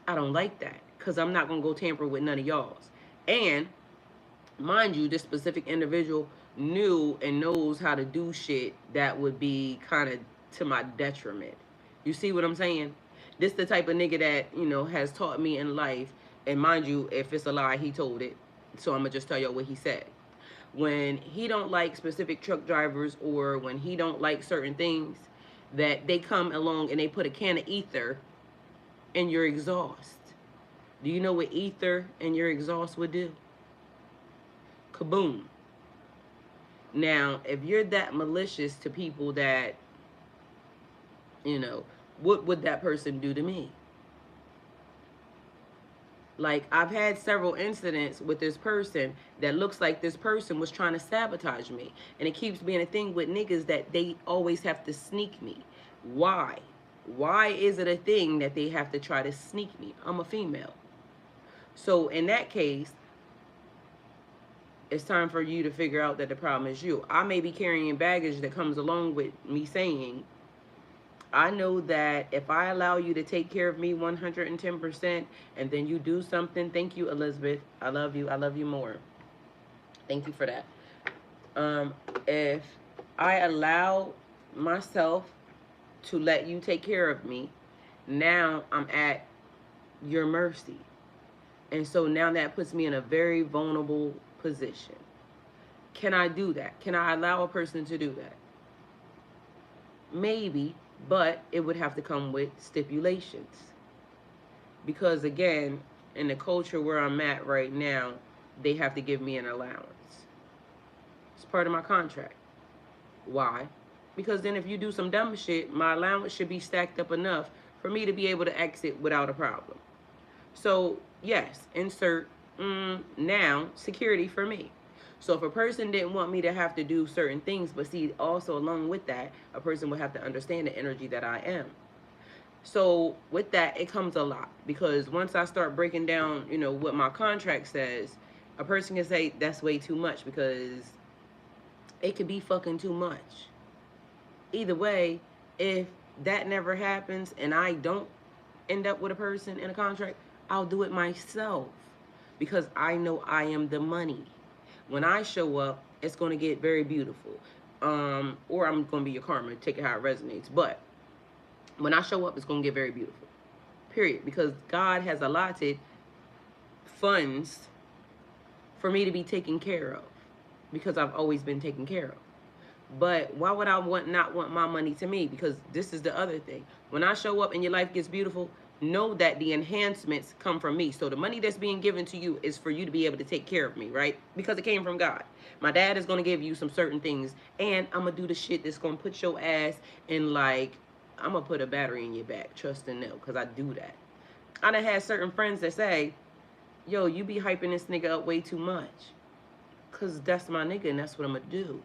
I don't like that, because I'm not going to go tamper with none of y'all's. And mind you, this specific individual knew and knows how to do shit that would be kind of to my detriment. You see what I'm saying? This the type of nigga that, has taught me in life. And mind you, if it's a lie, he told it. So I'm going to just tell y'all what he said. When he don't like specific truck drivers, or when he don't like certain things, that they come along and they put a can of ether in your exhaust. Do you know what ether in your exhaust would do? Kaboom. Now, if you're that malicious to people that, what would that person do to me? I've had several incidents with this person that looks like this person was trying to sabotage me. And it keeps being a thing with niggas that they always have to sneak me. Why? Why is it a thing that they have to try to sneak me? I'm a female. So in that case, it's time for you to figure out that the problem is you. I may be carrying baggage that comes along with me saying, I know that if I allow you to take care of me 110%, and then you do something, thank you, Elizabeth. I love you. I love you more. Thank you for that. If I allow myself to let you take care of me, now I'm at your mercy. And so now that puts me in a very vulnerable position. Can I do that? Can I allow a person to do that? Maybe, but it would have to come with stipulations. Because again, in the culture where I'm at right now, they have to give me an allowance. It's part of my contract. Why? Because then if you do some dumb shit, my allowance should be stacked up enough for me to be able to exit without a problem. So yes, insert now security for me. So if a person didn't want me to have to do certain things, but see, also along with that, a person would have to understand the energy that I am. So with that, it comes a lot, because once I start breaking down, what my contract says, a person can say that's way too much, because it could be fucking too much. Either way, if that never happens and I don't end up with a person in a contract, I'll do it myself because I know I am the money. When I show up, it's going to get very beautiful. Or I'm going to be your karma, take it how it resonates. But when I show up, it's going to get very beautiful. Period. Because God has allotted funds for me to be taken care of because I've always been taken care of. But why would I not want my money to me? Because this is the other thing. When I show up and your life gets beautiful, know that the enhancements come from me. So the money that's being given to you is for you to be able to take care of me, right? Because it came from God. My dad is going to give you some certain things, and I'm going to do the shit that's going to put your ass in, like, I'm going to put a battery in your back. Trust and know, because I do that. I done had certain friends that say, yo, you be hyping this nigga up way too much. Because that's my nigga, and that's what I'm going to do.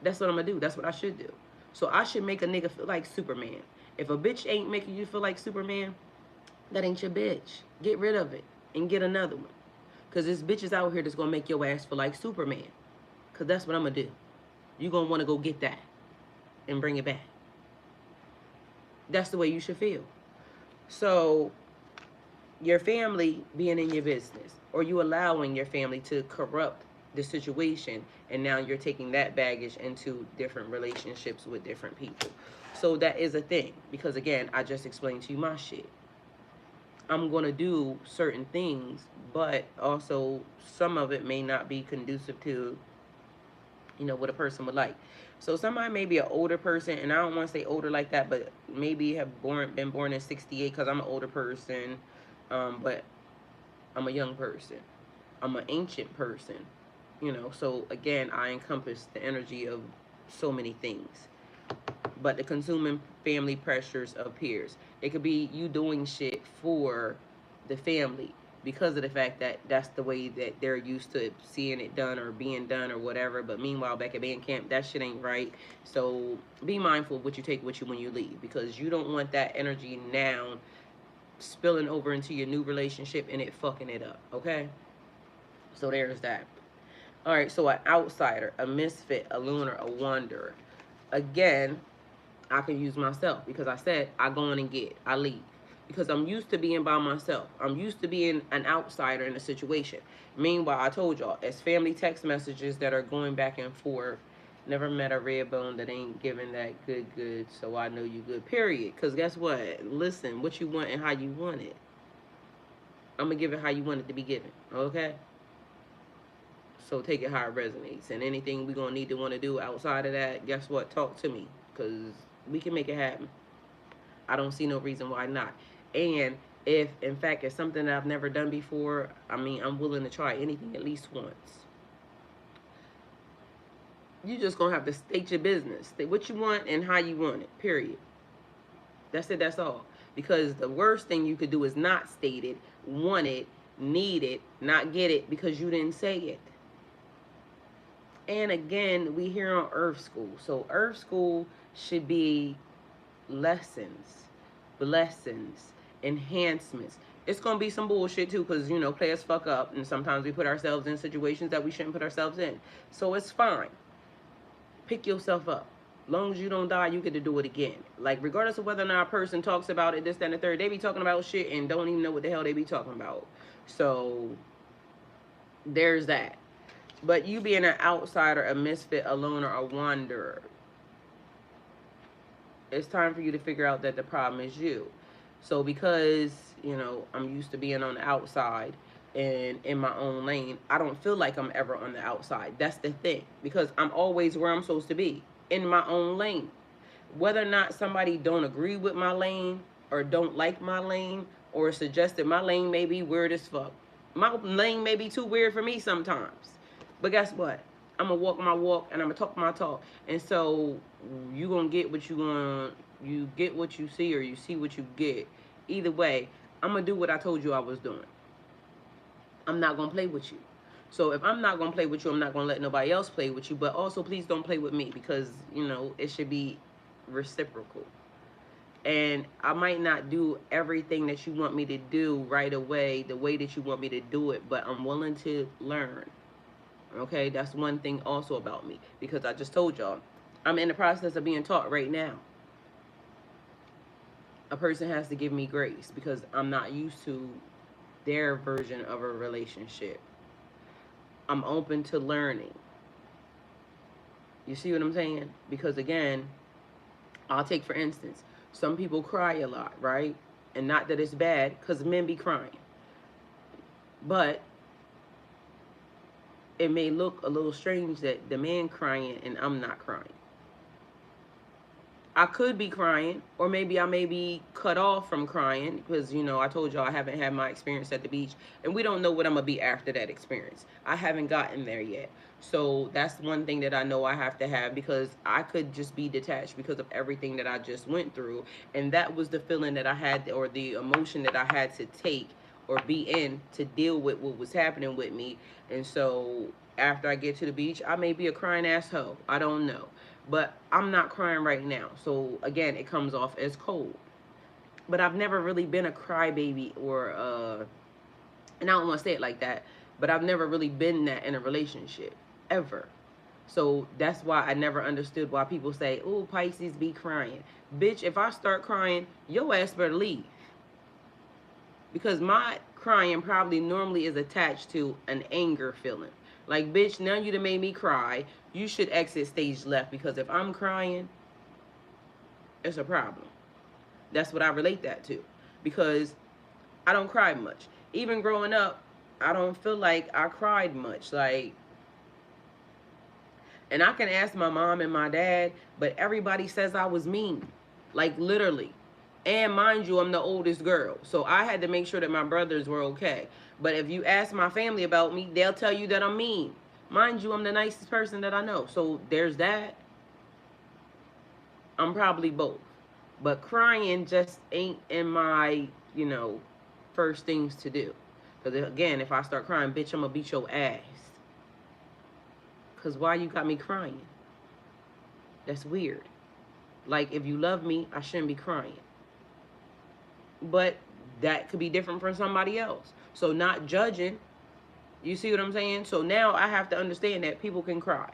That's what I'm gonna do. That's what I should do. So I should make a nigga feel like Superman. If a bitch ain't making you feel like Superman, that ain't your bitch. Get rid of it and get another one. Because there's bitches out here that's gonna make your ass feel like Superman. Because that's what I'm gonna do. You gonna wanna go get that and bring it back. That's the way you should feel. So your family being in your business, or you allowing your family to corrupt the situation, and now you're taking that baggage into different relationships with different people. So that is a thing, because again, I just explained to you my shit. I'm going to do certain things, but also some of it may not be conducive to, you know, what a person would like. So somebody may be an older person, and I don't want to say older like that, but maybe have been born in 68, because I'm an older person, but I'm a young person. I'm an ancient person. You know, so again, I encompass the energy of so many things. But the consuming family pressures of peers. It could be you doing shit for the family because of the fact that that's the way that they're used to seeing it done or being done or whatever. But meanwhile, back at band camp, that shit ain't right. So be mindful of what you take with you when you leave, because you don't want that energy now spilling over into your new relationship and it fucking it up, okay? So there's that. All right, so an outsider, a misfit, a loner, a wanderer. Again, I can use myself because I said I go in and get, I leave. Because I'm used to being by myself. I'm used to being an outsider in a situation. Meanwhile, I told y'all, as family text messages that are going back and forth, never met a red bone that ain't giving that good, so I know you good, period. Because guess what? Listen, what you want and how you want it. I'm going to give it how you want it to be given, okay? So take it how it resonates. And anything we're going to need to want to do outside of that, guess what? Talk to me. Because we can make it happen. I don't see no reason why not. And if, in fact, it's something that I've never done before, I mean, I'm willing to try anything at least once. You just going to have to state your business. State what you want and how you want it, period. That's it. That's all. Because the worst thing you could do is not state it, want it, need it, not get it because you didn't say it. And again, we here on Earth School. So Earth School should be lessons, blessings, enhancements. It's going to be some bullshit too, because, you know, players fuck up. And sometimes we put ourselves in situations that we shouldn't put ourselves in. So it's fine. Pick yourself up. As long as you don't die, you get to do it again. Like, regardless of whether or not a person talks about it, this, that, and the third, they be talking about shit and don't even know what the hell they be talking about. So there's that. But you being an outsider, a misfit, a loner, a wanderer, it's time for you to figure out that the problem is you. So because, you know, I'm used to being on the outside and in my own lane, I don't feel like I'm ever on the outside. That's the thing. Because I'm always where I'm supposed to be, in my own lane. Whether or not somebody don't agree with my lane or don't like my lane or suggest that my lane may be weird as fuck. My lane may be too weird for me sometimes. But guess what? I'm going to walk my walk and I'm going to talk my talk. And so you going to get what you get what you see, or you see what you get. Either way, I'm going to do what I told you I was doing. I'm not going to play with you. So if I'm not going to play with you, I'm not going to let nobody else play with you. But also, please don't play with me, because, you know, it should be reciprocal. And I might not do everything that you want me to do right away, the way that you want me to do it, but I'm willing to learn. Okay, that's one thing also about me, because I just told y'all, I'm in the process of being taught right now. A person has to give me grace because I'm not used to their version of a relationship. I'm open to learning. You see what I'm saying? Because again, I'll take for instance, some people cry a lot, right? And not that it's bad, because men be crying. But it may look a little strange that the man crying and I'm not crying. I could be crying, or maybe I may be cut off from crying because, you know, I told y'all I haven't had my experience at the beach, and we don't know what I'm going to be after that experience. I haven't gotten there yet. So that's one thing that I know I have to have, because I could just be detached because of everything that I just went through. And that was the feeling that I had, or the emotion that I had to take or be in to deal with what was happening with me. And so after I get to the beach, I may be a crying asshole. I don't know. But I'm not crying right now. So again, it comes off as cold. But I've never really been a crybaby, or and I don't want to say it like that, but I've never really been that in a relationship ever. So that's why I never understood why people say, "Oh, Pisces be crying." Bitch, if I start crying, your ass better leave. Because my crying probably normally is attached to an anger feeling. Like, bitch, now you done made me cry. You should exit stage left, because if I'm crying, it's a problem. That's what I relate that to. Because I don't cry much. Even growing up, I don't feel like I cried much. Like, and I can ask my mom and my dad, but everybody says I was mean. Like, literally. And mind you, I'm the oldest girl. So I had to make sure that my brothers were okay. But if you ask my family about me, they'll tell you that I'm mean. Mind you, I'm the nicest person that I know. So there's that. I'm probably both. But crying just ain't in my, you know, first things to do. Because again, if I start crying, bitch, I'm going to beat your ass. Because why you got me crying? That's weird. Like, if you love me, I shouldn't be crying. But that could be different from somebody else. So not judging. You see what I'm saying? So now I have to understand that people can cry.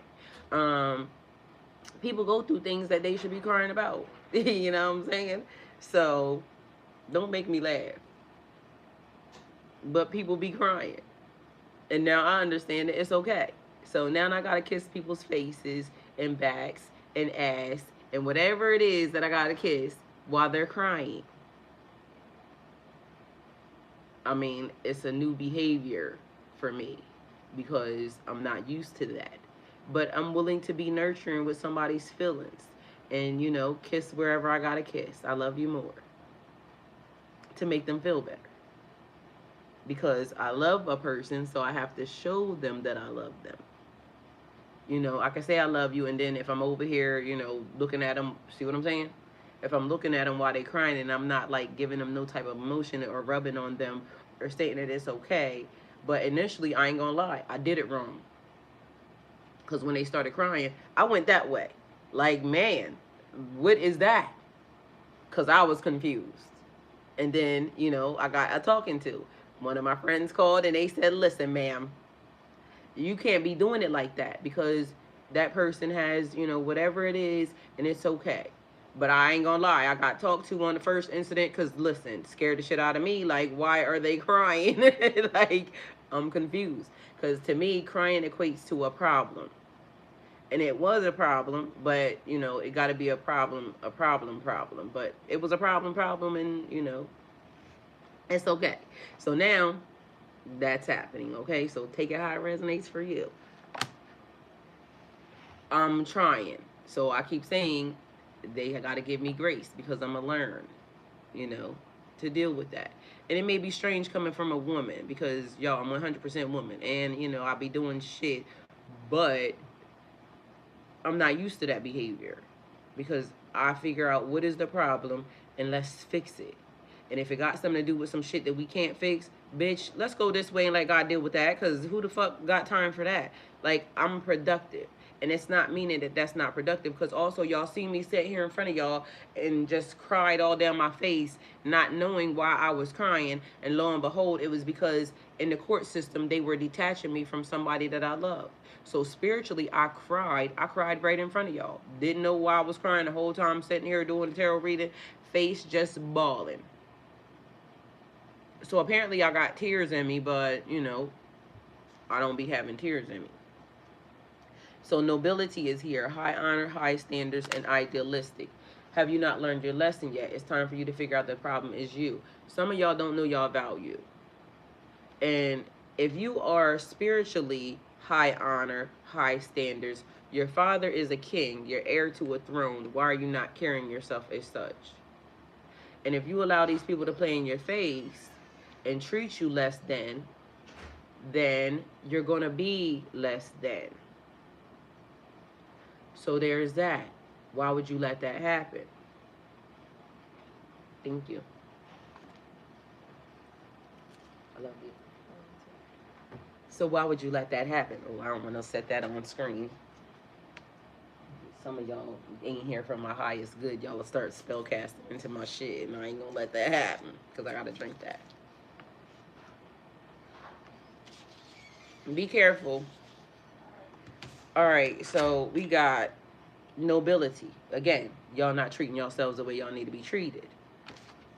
People go through things that they should be crying about. You know what I'm saying? So don't make me laugh. But people be crying. And now I understand that it's okay. So now I gotta kiss people's faces and backs and ass and whatever it is that I gotta kiss while they're crying. I mean, it's a new behavior for me because I'm not used to that. But I'm willing to be nurturing with somebody's feelings and, you know, kiss wherever I gotta kiss. I love you more, to make them feel better. Because I love a person, so I have to show them that I love them. You know, I can say I love you, and then if I'm over here, you know, looking at them, see what I'm saying? If I'm looking at them while they're crying and I'm not like giving them no type of emotion or rubbing on them or stating that it's okay, but initially, I ain't gonna lie, I did it wrong. Because when they started crying, I went that way. Like, man, what is that? Because I was confused. And then, you know, I got a talking to. One of my friends called and they said, listen, ma'am, you can't be doing it like that because that person has, you know, whatever it is, and it's okay. But I ain't gonna lie, I got talked to on the first incident because, listen, scared the shit out of me. Like, why are they crying? Like, I'm confused. Because to me, crying equates to a problem. And it was a problem, but, you know, it got to be a problem. But it was a problem, and, you know, it's okay. So now, that's happening, okay? So take it how it resonates for you. I'm trying. So I keep saying they got to give me grace because I'm going to learn, you know, to deal with that. And it may be strange coming from a woman because, y'all, I'm 100% woman. And, you know, I be doing shit, but I'm not used to that behavior because I figure out what is the problem and let's fix it. And if it got something to do with some shit that we can't fix, Bitch, let's go this way and let God deal with that, because who the fuck got time for that? Like, I'm productive. And it's not meaning that that's not productive, because also y'all see me sit here in front of y'all and just cried all down my face, not knowing why I was crying. And lo and behold, it was because in the court system, they were detaching me from somebody that I love. So spiritually, I cried. I cried right in front of y'all. Didn't know why I was crying the whole time, sitting here doing the tarot reading, face just bawling. So apparently I got tears in me, but you know, I don't be having tears in me. So nobility is here, high honor, high standards, and idealistic. Have you not learned your lesson yet? It's time for you to figure out the problem is you. Some of y'all don't know y'all value. And if you are spiritually high honor, high standards, your father is a king, you're heir to a throne, why are you not carrying yourself as such? And if you allow these people to play in your face and treat you less than, then you're going to be less than. So there's that. Why would you let that happen? Thank you. I love you. So why would you let that happen? Oh, I don't want to set that on screen. Some of y'all ain't here for my highest good. Y'all will start spell casting into my shit, and I ain't gonna let that happen because I gotta drink that. Be careful. All right, so we got nobility. Again, y'all not treating yourselves the way y'all need to be treated.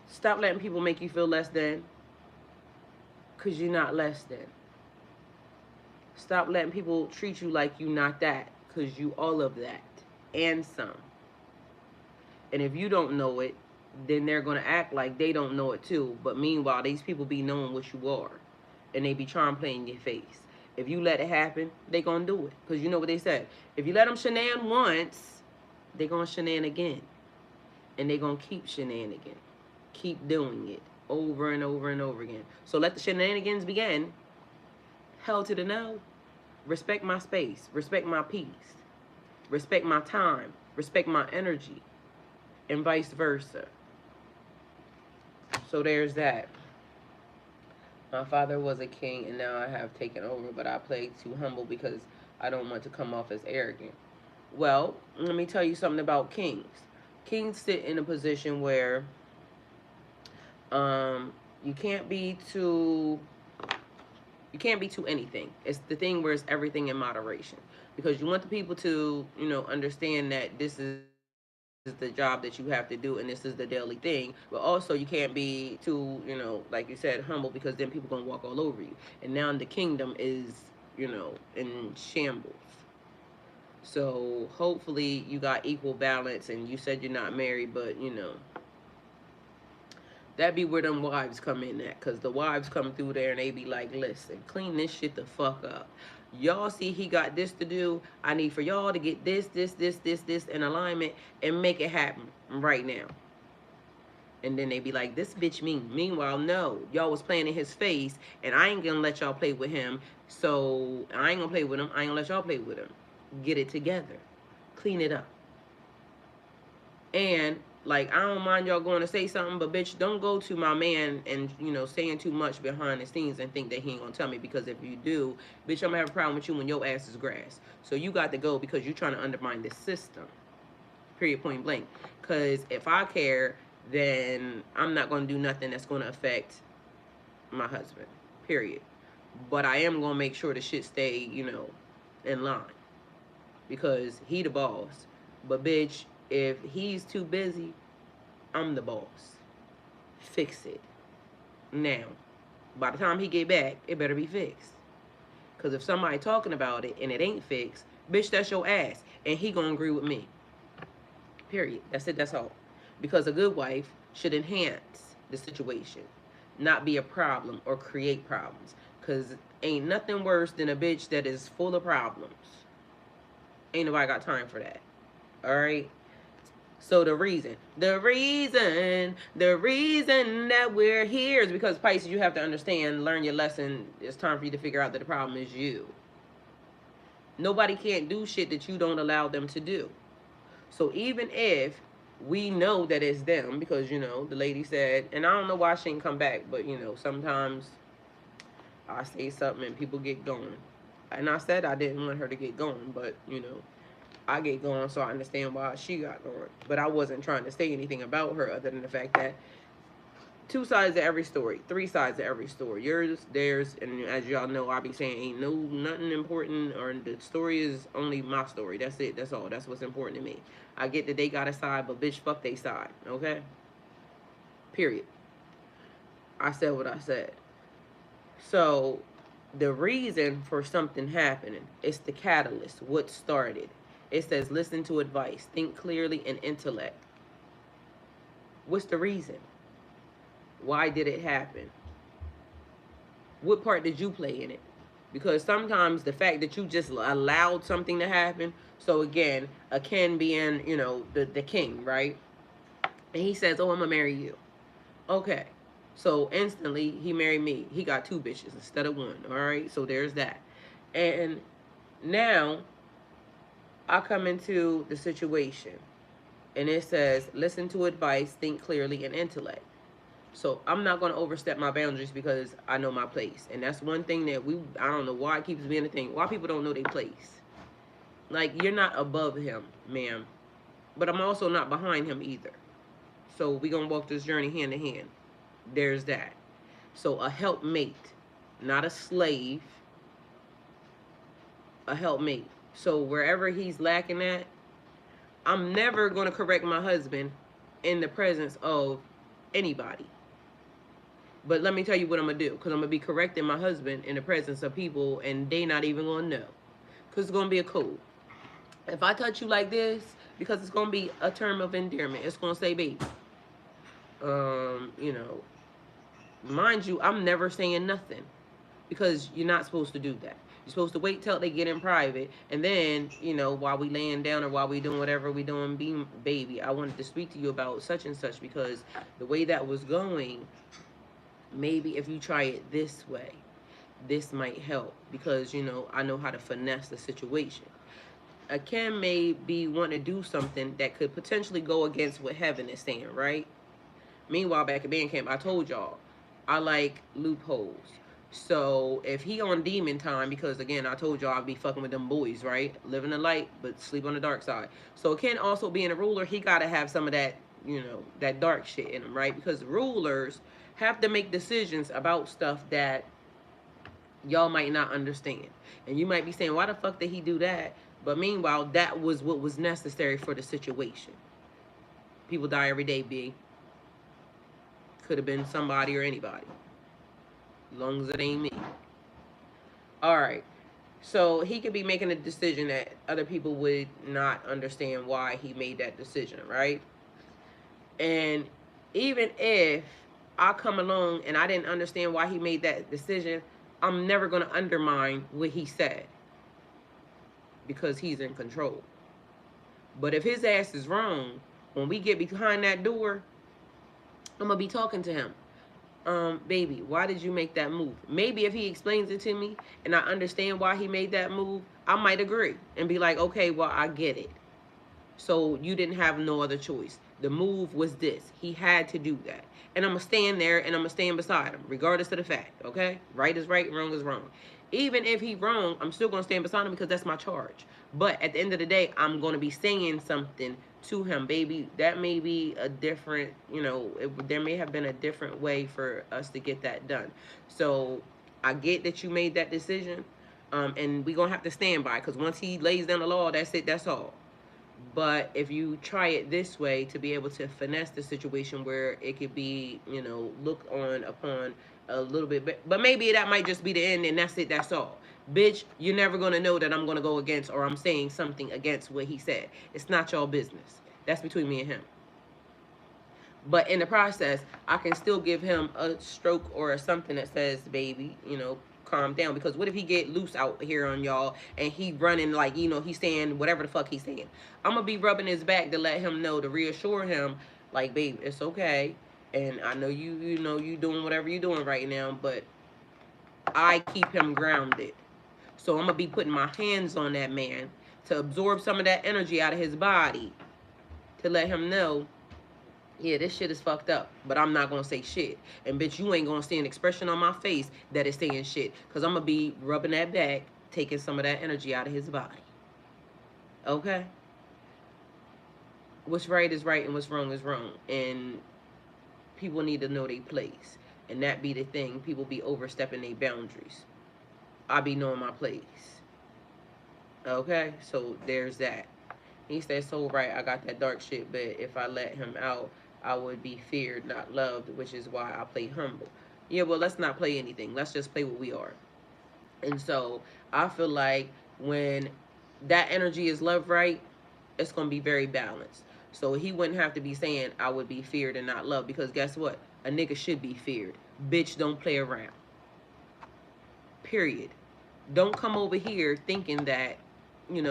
Stop letting people make you feel less than, because you're not less than. Stop letting people treat you like you not that, because you all of that and some. And if you don't know it, then they're going to act like they don't know it too. But meanwhile, these people be knowing what you are, and they be trying to play in your face. If you let it happen, they going to do it. Because you know what they said. If you let them shenan once, they going to shenan again. And they going to keep shenanigans. Keep doing it over and over and over again. So let the shenanigans begin. Hell to the no. Respect my space. Respect my peace. Respect my time. Respect my energy. And vice versa. So there's that. My father was a king, and now I have taken over, but I played too humble because I don't want to come off as arrogant. Well, let me tell you something about kings. Kings sit in a position where you can't be too anything. It's the thing where it's everything in moderation, because you want the people to, you know, understand that this is the job that you have to do and this is the daily thing, but also you can't be too, you know, like you said, humble, because then people gonna walk all over you, and now the kingdom is, you know, in shambles. So hopefully you got equal balance, and you said you're not married, but you know, that be where them wives come in at, because the wives come through there and they be like, listen, clean this shit the fuck up. Y'all see he got this to do. I need for y'all to get this in alignment and make it happen right now. And then they be like, this bitch mean. Meanwhile, no, y'all was playing in his face, and I ain't gonna let y'all play with him. So I ain't gonna play with him. I ain't gonna let y'all play with him. Get it together. Clean it up. And like, I don't mind y'all going to say something, but bitch, don't go to my man and, you know, saying too much behind the scenes and think that he ain't gonna tell me, because if you do, bitch, I'm gonna have a problem with you when your ass is grass. So you got to go, because you're trying to undermine the system. Period, point blank. Because if I care, then I'm not gonna do nothing that's gonna affect my husband. Period. But I am gonna make sure the shit stay, you know, in line, because he the boss. But bitch, if he's too busy, I'm the boss. Fix it. Now, by the time he get back, it better be fixed. Because if somebody talking about it and it ain't fixed, bitch, that's your ass. And he gonna agree with me. Period. That's it, that's all. Because a good wife should enhance the situation, not be a problem or create problems. Because ain't nothing worse than a bitch that is full of problems. Ain't nobody got time for that. Alright? So the reason that we're here is because, Pisces, you have to understand, learn your lesson. It's time for you to figure out that the problem is you. Nobody can't do shit that you don't allow them to do. So even if we know that it's them, because, you know, the lady said, and I don't know why she didn't come back, but, you know, sometimes I say something and people get going. And I said I didn't want her to get going, but, you know, I get going, so I understand why she got going. But I wasn't trying to say anything about her other than the fact that two sides of every story, three sides of every story. Yours, theirs, and as y'all know, I be saying ain't no nothing important, or the story is only my story. That's it. That's all. That's what's important to me. I get that they got a side, but bitch, fuck they side. Okay. Period. I said what I said. So the reason for something happening is the catalyst. What started? It says listen to advice, think clearly, and intellect. What's the reason? Why did it happen? What part did you play in it? Because sometimes the fact that you just allowed something to happen. So again, a Ken being, you know, the king, right? And he says, "Oh, I'm gonna marry you." Okay. So instantly he married me. He got two bitches instead of one. All right. So there's that. And now I come into the situation, and it says, "Listen to advice, think clearly, and intellect." So I'm not going to overstep my boundaries because I know my place. And that's one thing that I don't know why it keeps being a thing. Why people don't know their place. Like, you're not above him, ma'am. But I'm also not behind him either. So we're going to walk this journey hand in hand. There's that. So a helpmate, not a slave, a helpmate. So wherever he's lacking at, I'm never going to correct my husband in the presence of anybody. But let me tell you what I'm going to do. Because I'm going to be correcting my husband in the presence of people, and they not even going to know. Because it's going to be a code. If I touch you like this, because it's going to be a term of endearment. It's going to say baby. You know, mind you, I'm never saying nothing. Because you're not supposed to do that. You're supposed to wait till they get in private. And then, you know, while we laying down or while we doing whatever we doing, baby, I wanted to speak to you about such and such. Because the way that was going, maybe if you try it this way, this might help. Because, you know, I know how to finesse the situation. A Kim may be wanting to do something that could potentially go against what heaven is saying, right? Meanwhile, back at band camp, I told y'all, I like loopholes. So if he on demon time, because again, I told y'all I'd be fucking with them boys, right? Live in the light, but sleep on the dark side. So Ken also being a ruler, he got to have some of that, you know, that dark shit in him, right? Because rulers have to make decisions about stuff that y'all might not understand. And you might be saying, why the fuck did he do that? But meanwhile, that was what was necessary for the situation. People die every day, B. Could have been somebody or anybody. As long as it ain't me. Alright. So he could be making a decision that other people would not understand why he made that decision, right? And even if I come along and I didn't understand why he made that decision, I'm never going to undermine what he said. Because he's in control. But if his ass is wrong, when we get behind that door, I'm going to be talking to him. Baby, why did you make that move? Maybe if he explains it to me and I understand why he made that move, I might agree and be like, okay, well, I get it. So you didn't have no other choice. The move was this. He had to do that. And I'm going to stand there and I'm going to stand beside him, regardless of the fact, okay? Right is right, wrong is wrong. Even if he's wrong, I'm still going to stand beside him because that's my charge. But at the end of the day, I'm going to be saying something to him, baby. That may be a different, you know, there may have been a different way for us to get that done. So I get that you made that decision, and we're going to have to stand by, because once he lays down the law, that's it, that's all. But if you try it this way to be able to finesse the situation where it could be, you know, looked on upon a little bit, but maybe that might just be the end and that's it, that's all. Bitch, you're never going to know that I'm going to go against, or I'm saying something against what he said. It's not y'all business. That's between me and him. But in the process, I can still give him a stroke or a something that says, baby, you know, calm down. Because what if he get loose out here on y'all and he running like, you know, he's saying whatever the fuck he's saying. I'm going to be rubbing his back to let him know, to reassure him, like, babe, it's okay. And I know you know, you doing whatever you're doing right now, but I keep him grounded. So I'm going to be putting my hands on that man to absorb some of that energy out of his body to let him know Yeah, this shit is fucked up, but I'm not gonna say shit. And bitch, you ain't gonna see an expression on my face that is saying shit. Cause I'm gonna be rubbing that back, taking some of that energy out of his body. Okay? What's right is right and what's wrong is wrong. And people need to know their place. And that be the thing. People be overstepping their boundaries. I be knowing my place. Okay? So there's that. He said, so right, I got that dark shit, but if I let him out, I would be feared, not loved, which is why I play humble. Yeah, well, let's not play anything. Let's just play what we are. And so I feel like when that energy is love right, it's going to be very balanced. So he wouldn't have to be saying, I would be feared and not loved, because guess what? A nigga should be feared. Bitch, don't play around. Period. Don't come over here thinking that, you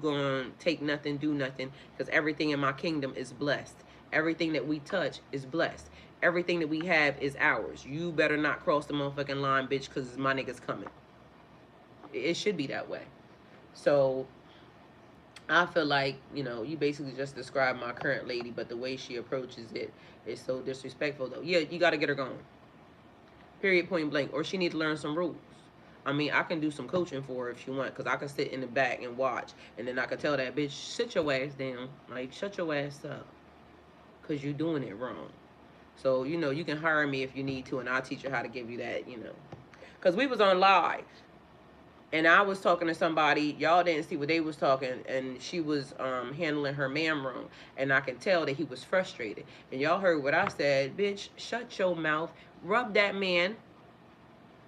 gonna take nothing, do nothing, because everything in my kingdom is blessed. Everything that we touch is blessed. Everything that we have is ours. You better not cross the motherfucking line, bitch, because my nigga's coming. It should be that way. So I feel like, you basically just described my current lady, but the way she approaches it is so disrespectful, though. Yeah, you got to get her going. Period, point blank. Or she need to learn some rules. I mean, I can do some coaching for her if she want, because I can sit in the back and watch, and then I can tell that bitch, sit your ass down. Like, shut your ass up, because you doing it wrong. So, you can hire me if you need to, and I'll teach you how to give you that, Because we was on live, and I was talking to somebody, y'all didn't see what they was talking, and she was handling her man wrong, and I can tell that he was frustrated. And y'all heard what I said, bitch, shut your mouth, rub that man,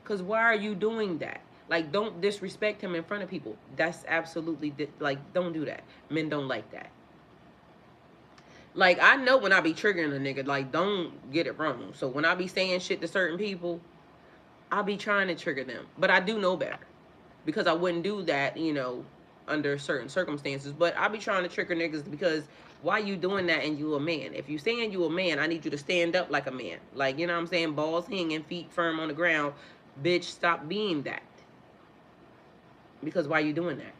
because why are you doing that? Like, don't disrespect him in front of people. That's absolutely, like, don't do that. Men don't like that. Like, I know when I be triggering a nigga, like, don't get it wrong. So when I be saying shit to certain people, I be trying to trigger them. But I do know better. Because I wouldn't do that, under certain circumstances. But I be trying to trigger niggas because why you doing that and you a man? If you saying you a man, I need you to stand up like a man. Like, you know what I'm saying? Balls hanging, feet firm on the ground. Bitch, stop being that. Because why you doing that?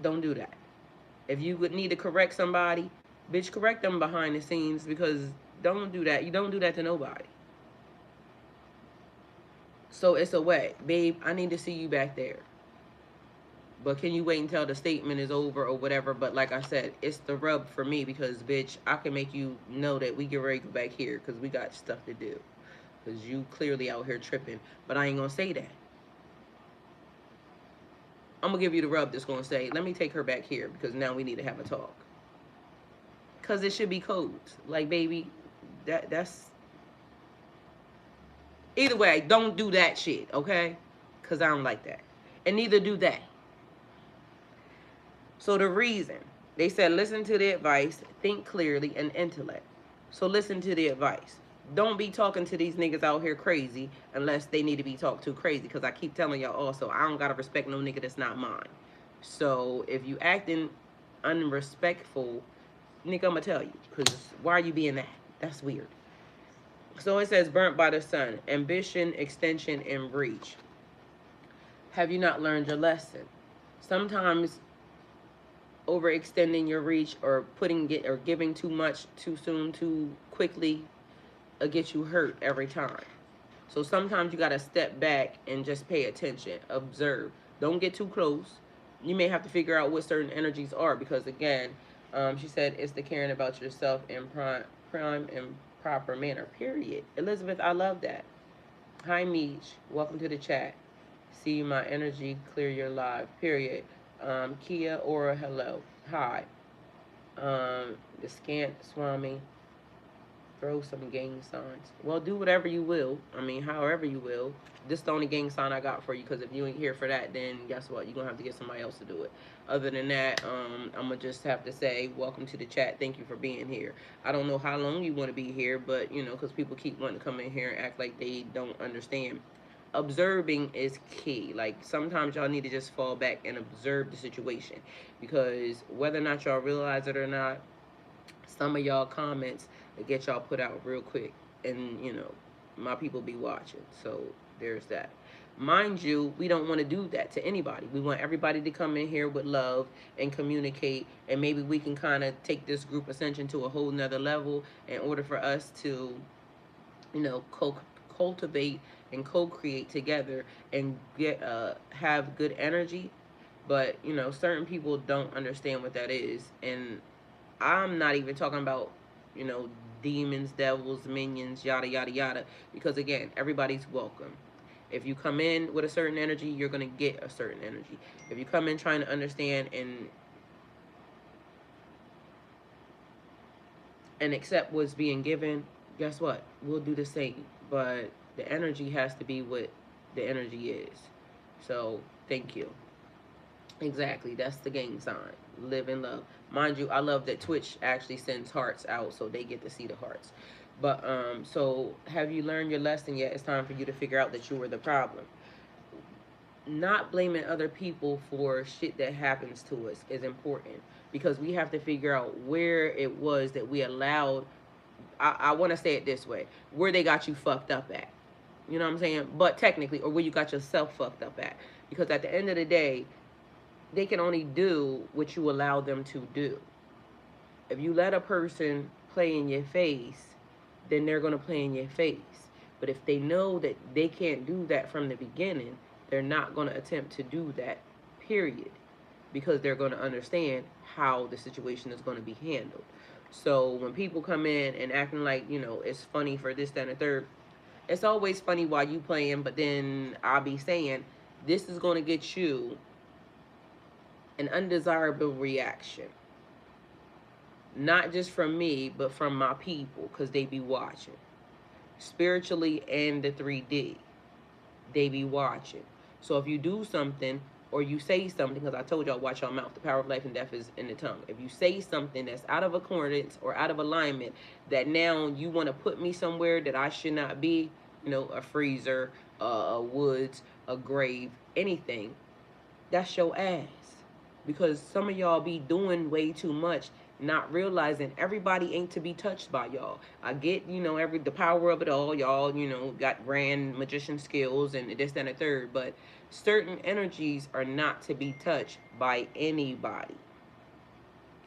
Don't do that. If you would need to correct somebody, bitch, correct them behind the scenes, because don't do that. You don't do that to nobody. So it's a way. Babe, I need to see you back there. But can you wait until the statement is over or whatever? But like I said, it's the rub for me, because, bitch, I can make you know that we get ready to go back here because we got stuff to do. Because you clearly out here tripping. But I ain't going to say that. I'm going to give you the rub that's going to say, let me take her back here because now we need to have a talk. Because it should be codes. Like, baby, that's... Either way, don't do that shit, okay? Because I don't like that. And neither do they. So the reason, they said, listen to the advice, think clearly, and intellect. So listen to the advice. Don't be talking to these niggas out here crazy unless they need to be talked to crazy. Because I keep telling y'all also, I don't got to respect no nigga that's not mine. So if you acting unrespectful, nigga, I'm going to tell you. Because why are you being that? That's weird. So it says, burnt by the sun, ambition, extension, and reach. Have you not learned your lesson? Sometimes overextending your reach or putting it or giving too much too soon, too quickly, get you hurt every time. So sometimes you got to step back and just pay attention, observe. Don't get too close. You may have to figure out what certain energies are, because again, she said it's the caring about yourself in prime and proper manner. Period. Elizabeth, I love that. Hi, Meech. Welcome to the chat. See my energy, clear your live. Period. Kia, Aura, hello. Hi. The Scant Swami. Throw some gang signs. Well, do whatever you will. I mean, however you will. This is the only gang sign I got for you, because if you ain't here for that, then guess what? You're going to have to get somebody else to do it. Other than that, I'm going to just have to say, welcome to the chat. Thank you for being here. I don't know how long you want to be here, but, because people keep wanting to come in here and act like they don't understand. Observing is key. Like, sometimes y'all need to just fall back and observe the situation, because whether or not y'all realize it or not, some of y'all comments get y'all put out real quick, and my people be watching. So there's that. Mind you, we don't want to do that to anybody. We want everybody to come in here with love and communicate, and maybe we can kind of take this group ascension to a whole nother level in order for us to, you know, cultivate and co-create together and get have good energy. But you know, certain people don't understand what that is, and I'm not even talking about, you know, demons, devils, minions, yada yada yada, because again, everybody's welcome. If you come in with a certain energy, you're gonna get a certain energy. If you come in trying to understand and accept what's being given, guess what? We'll do the same. But the energy has to be what the energy is. So thank you. Exactly. That's the gang sign. Live in love. Mind you, I love that Twitch actually sends hearts out so they get to see the hearts. But so have you learned your lesson yet? It's time for you to figure out that you were the problem. Not blaming other people for shit that happens to us is important, because we have to figure out where it was that we allowed, I want to say it this way, where they got you fucked up at. You know what I'm saying? But technically, or where you got yourself fucked up at. Because at the end of the day, they can only do what you allow them to do. If you let a person play in your face, then they're going to play in your face. But if they know that they can't do that from the beginning, they're not going to attempt to do that, period. Because they're going to understand how the situation is going to be handled. So when people come in and acting like, you know, it's funny for this, that, and the third, it's always funny while you playing, but then I'll be saying, this is going to get you an undesirable reaction. Not just from me, but from my people, because they be watching. Spiritually and the 3D, they be watching. So if you do something or you say something, because I told y'all, watch your mouth. The power of life and death is in the tongue. If you say something that's out of accordance or out of alignment, that now you want to put me somewhere that I should not be, you know, a freezer, a woods, a grave, anything, that's your ass. Because some of y'all be doing way too much, not realizing everybody ain't to be touched by y'all. I get, you know, the power of it all. Y'all, you know, got grand magician skills and this, that, and the third. But certain energies are not to be touched by anybody.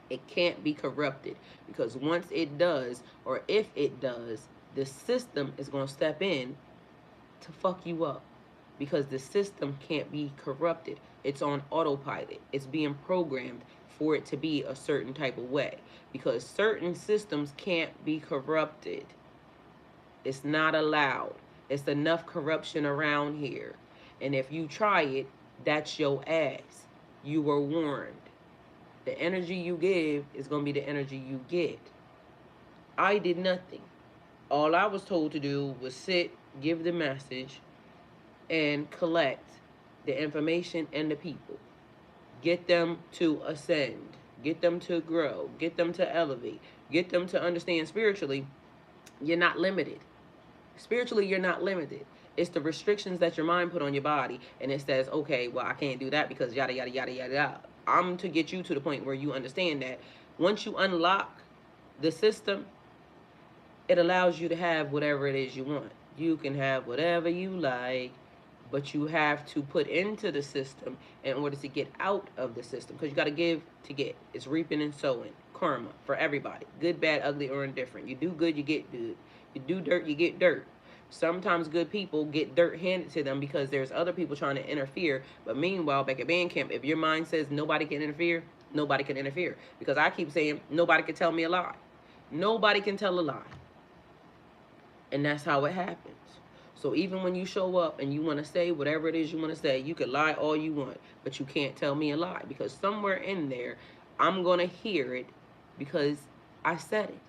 It can't be corrupted, because once it does, or if it does, the system is going to step in to fuck you up, because the system can't be corrupted. It's on autopilot. It's being programmed for it to be a certain type of way, because certain systems can't be corrupted. It's not allowed. It's enough corruption around here. And if you try it, that's your ass. You were warned. The energy you give is going to be the energy you get. I did nothing. All I was told to do was sit, give the message, and collect the information and the people. Get them to ascend. Get them to grow. Get them to elevate. Get them to understand spiritually, you're not limited. Spiritually, you're not limited. It's the restrictions that your mind put on your body, and it says, okay, well, I can't do that because yada, yada, yada, yada, yada. I'm to get you to the point where you understand that once you unlock the system, it allows you to have whatever it is you want. You can have whatever you like, but you have to put into the system in order to get out of the system, because you got to give to get. It's reaping and sowing. Karma for everybody. Good, bad, ugly, or indifferent. You do good, you get good. You do dirt, you get dirt. Sometimes good people get dirt handed to them because there's other people trying to interfere. But meanwhile, back at band camp, if your mind says nobody can interfere, nobody can interfere. Because I keep saying nobody can tell me a lie. Nobody can tell a lie. And that's how it happens. So even when you show up and you want to say whatever it is you want to say, you can lie all you want, but you can't tell me a lie, because somewhere in there, I'm going to hear it because I said it.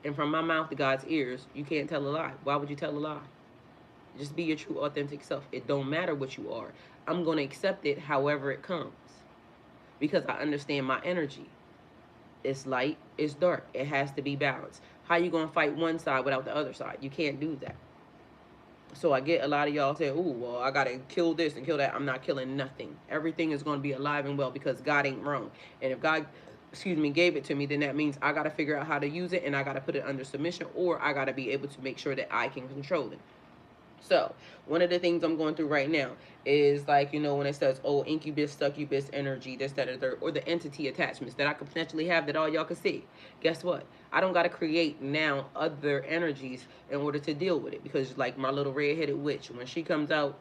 And from my mouth to God's ears, you can't tell a lie. Why would you tell a lie? Just be your true, authentic self. It don't matter what you are. I'm going to accept it however it comes, because I understand my energy. It's light, it's dark. It has to be balanced. How you going to fight one side without the other side? You can't do that. So I get a lot of y'all saying, "Ooh, well, I got to kill this and kill that." I'm not killing nothing. Everything is going to be alive and well, because God ain't wrong. And if God, gave it to me, then that means I got to figure out how to use it, and I got to put it under submission, or I got to be able to make sure that I can control it. So, one of the things I'm going through right now is like, you know, when it says, oh, incubus, succubus energy, this, that, or third, or the entity attachments that I could potentially have that all y'all can see. Guess what? I don't got to create now other energies in order to deal with it because, like my little red-headed witch, when she comes out,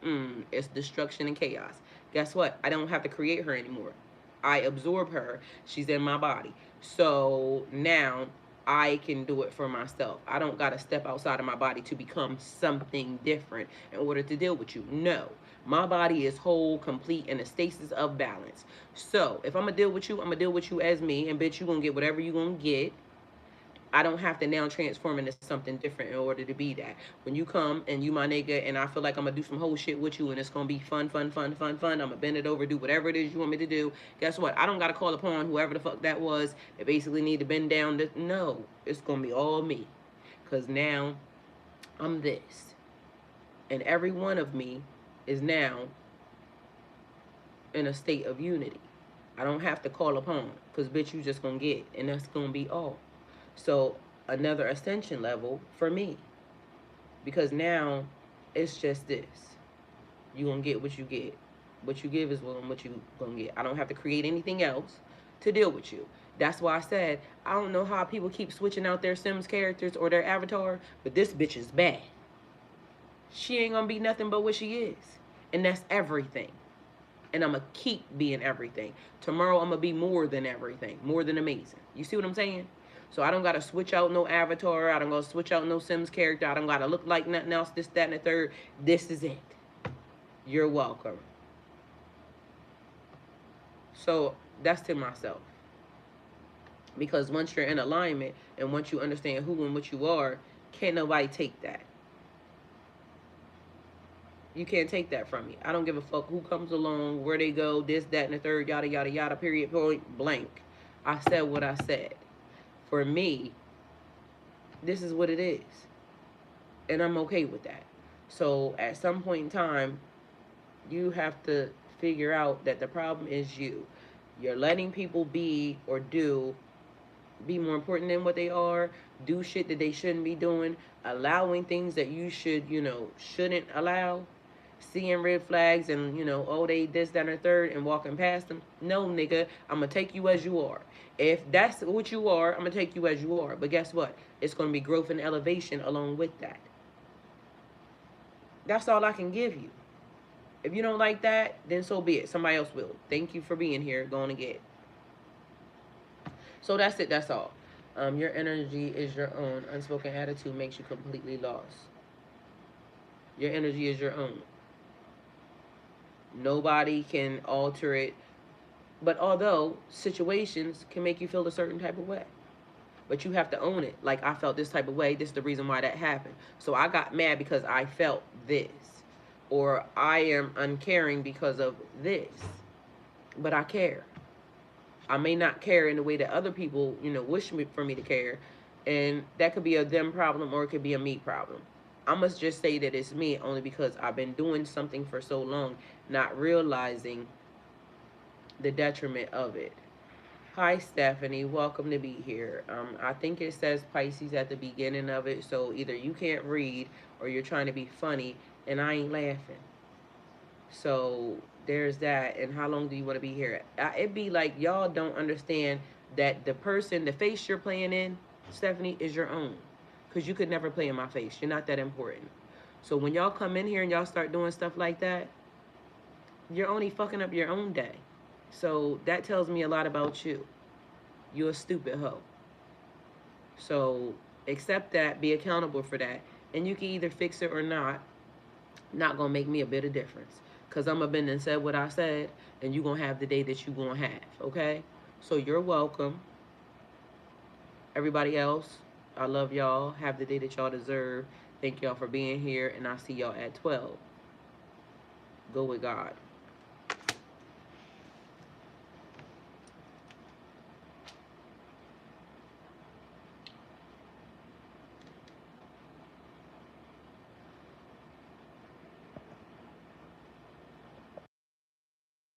it's destruction and chaos. Guess what? I don't have to create her anymore. I absorb her. She's in my body. So now I can do it for myself. I don't got to step outside of my body to become something different in order to deal with you. No. My body is whole, complete, in a stasis of balance. So, if I'm going to deal with you, I'm going to deal with you as me. And bitch, you going to get whatever you going to get. I don't have to now transform into something different in order to be that. When you come and you my nigga and I feel like I'm gonna do some whole shit with you and it's gonna be fun, fun, fun, fun, fun. I'm gonna bend it over, do whatever it is you want me to do. Guess what? I don't gotta call upon whoever the fuck that was that basically need to bend down. No, it's gonna be all me. Cause now I'm this. And every one of me is now in a state of unity. I don't have to call upon, because bitch, you just gonna get, and that's gonna be all. So another ascension level for me, because now it's just this. You gonna get what you get. What you give is what you gonna get. I don't have to create anything else to deal with you. That's why I said I don't know how people keep switching out their Sims characters or their avatar, but this bitch is bad. She ain't gonna be nothing but what she is, and that's everything. And I'm going to keep being everything. Tomorrow, I'm going to be more than everything. More than amazing. You see what I'm saying? So I don't got to switch out no avatar. I don't got to switch out no Sims character. I don't got to look like nothing else, this, that, and the third. This is it. You're welcome. So that's to myself. Because once you're in alignment and once you understand who and what you are, can't nobody take that. You can't take that from me. I don't give a fuck who comes along, where they go, this, that, and the third, yada, yada, yada, period, point, blank. I said what I said. For me, this is what it is. And I'm okay with that. So at some point in time, you have to figure out that the problem is you. You're letting people be or be more important than what they are, do shit that they shouldn't be doing, allowing things that you shouldn't allow, seeing red flags and, oh, they this, that, and the third, and walking past them. No, nigga, I'm going to take you as you are. If that's what you are, I'm going to take you as you are. But guess what? It's going to be growth and elevation along with that. That's all I can give you. If you don't like that, then so be it. Somebody else will. Thank you for being here. Going to get. So that's it. That's all. Your energy is your own. Unspoken attitude makes you completely lost. Your energy is your own. Nobody can alter it. But although situations can make you feel a certain type of way, but you have to own it. Like, I felt this type of way. This is the reason why that happened. So I got mad because I felt this. Or I am uncaring because of this. But I care. I may not care in the way that other people, wish for me to care. And that could be a them problem or it could be a me problem. I must just say that it's me only because I've been doing something for so long, not realizing the detriment of it. Hi, Stephanie. Welcome to be here. I think it says Pisces at the beginning of it, so either you can't read or you're trying to be funny, and I ain't laughing. So there's that. And how long do you want to be here? It'd be like y'all don't understand that the face you're playing in, Stephanie, is your own. Because you could never play in my face. You're not that important. So when y'all come in here and y'all start doing stuff like that, you're only fucking up your own day. So that tells me a lot about you. You're a stupid hoe. So accept that, be accountable for that, and you can either fix it or not. Not gonna make me a bit of difference. Cause I'm a been and said what I said, and you gonna have the day that you gonna have, okay? So you're welcome. Everybody else, I love y'all. Have the day that y'all deserve. Thank y'all for being here, and I'll see y'all at 12. Go with God.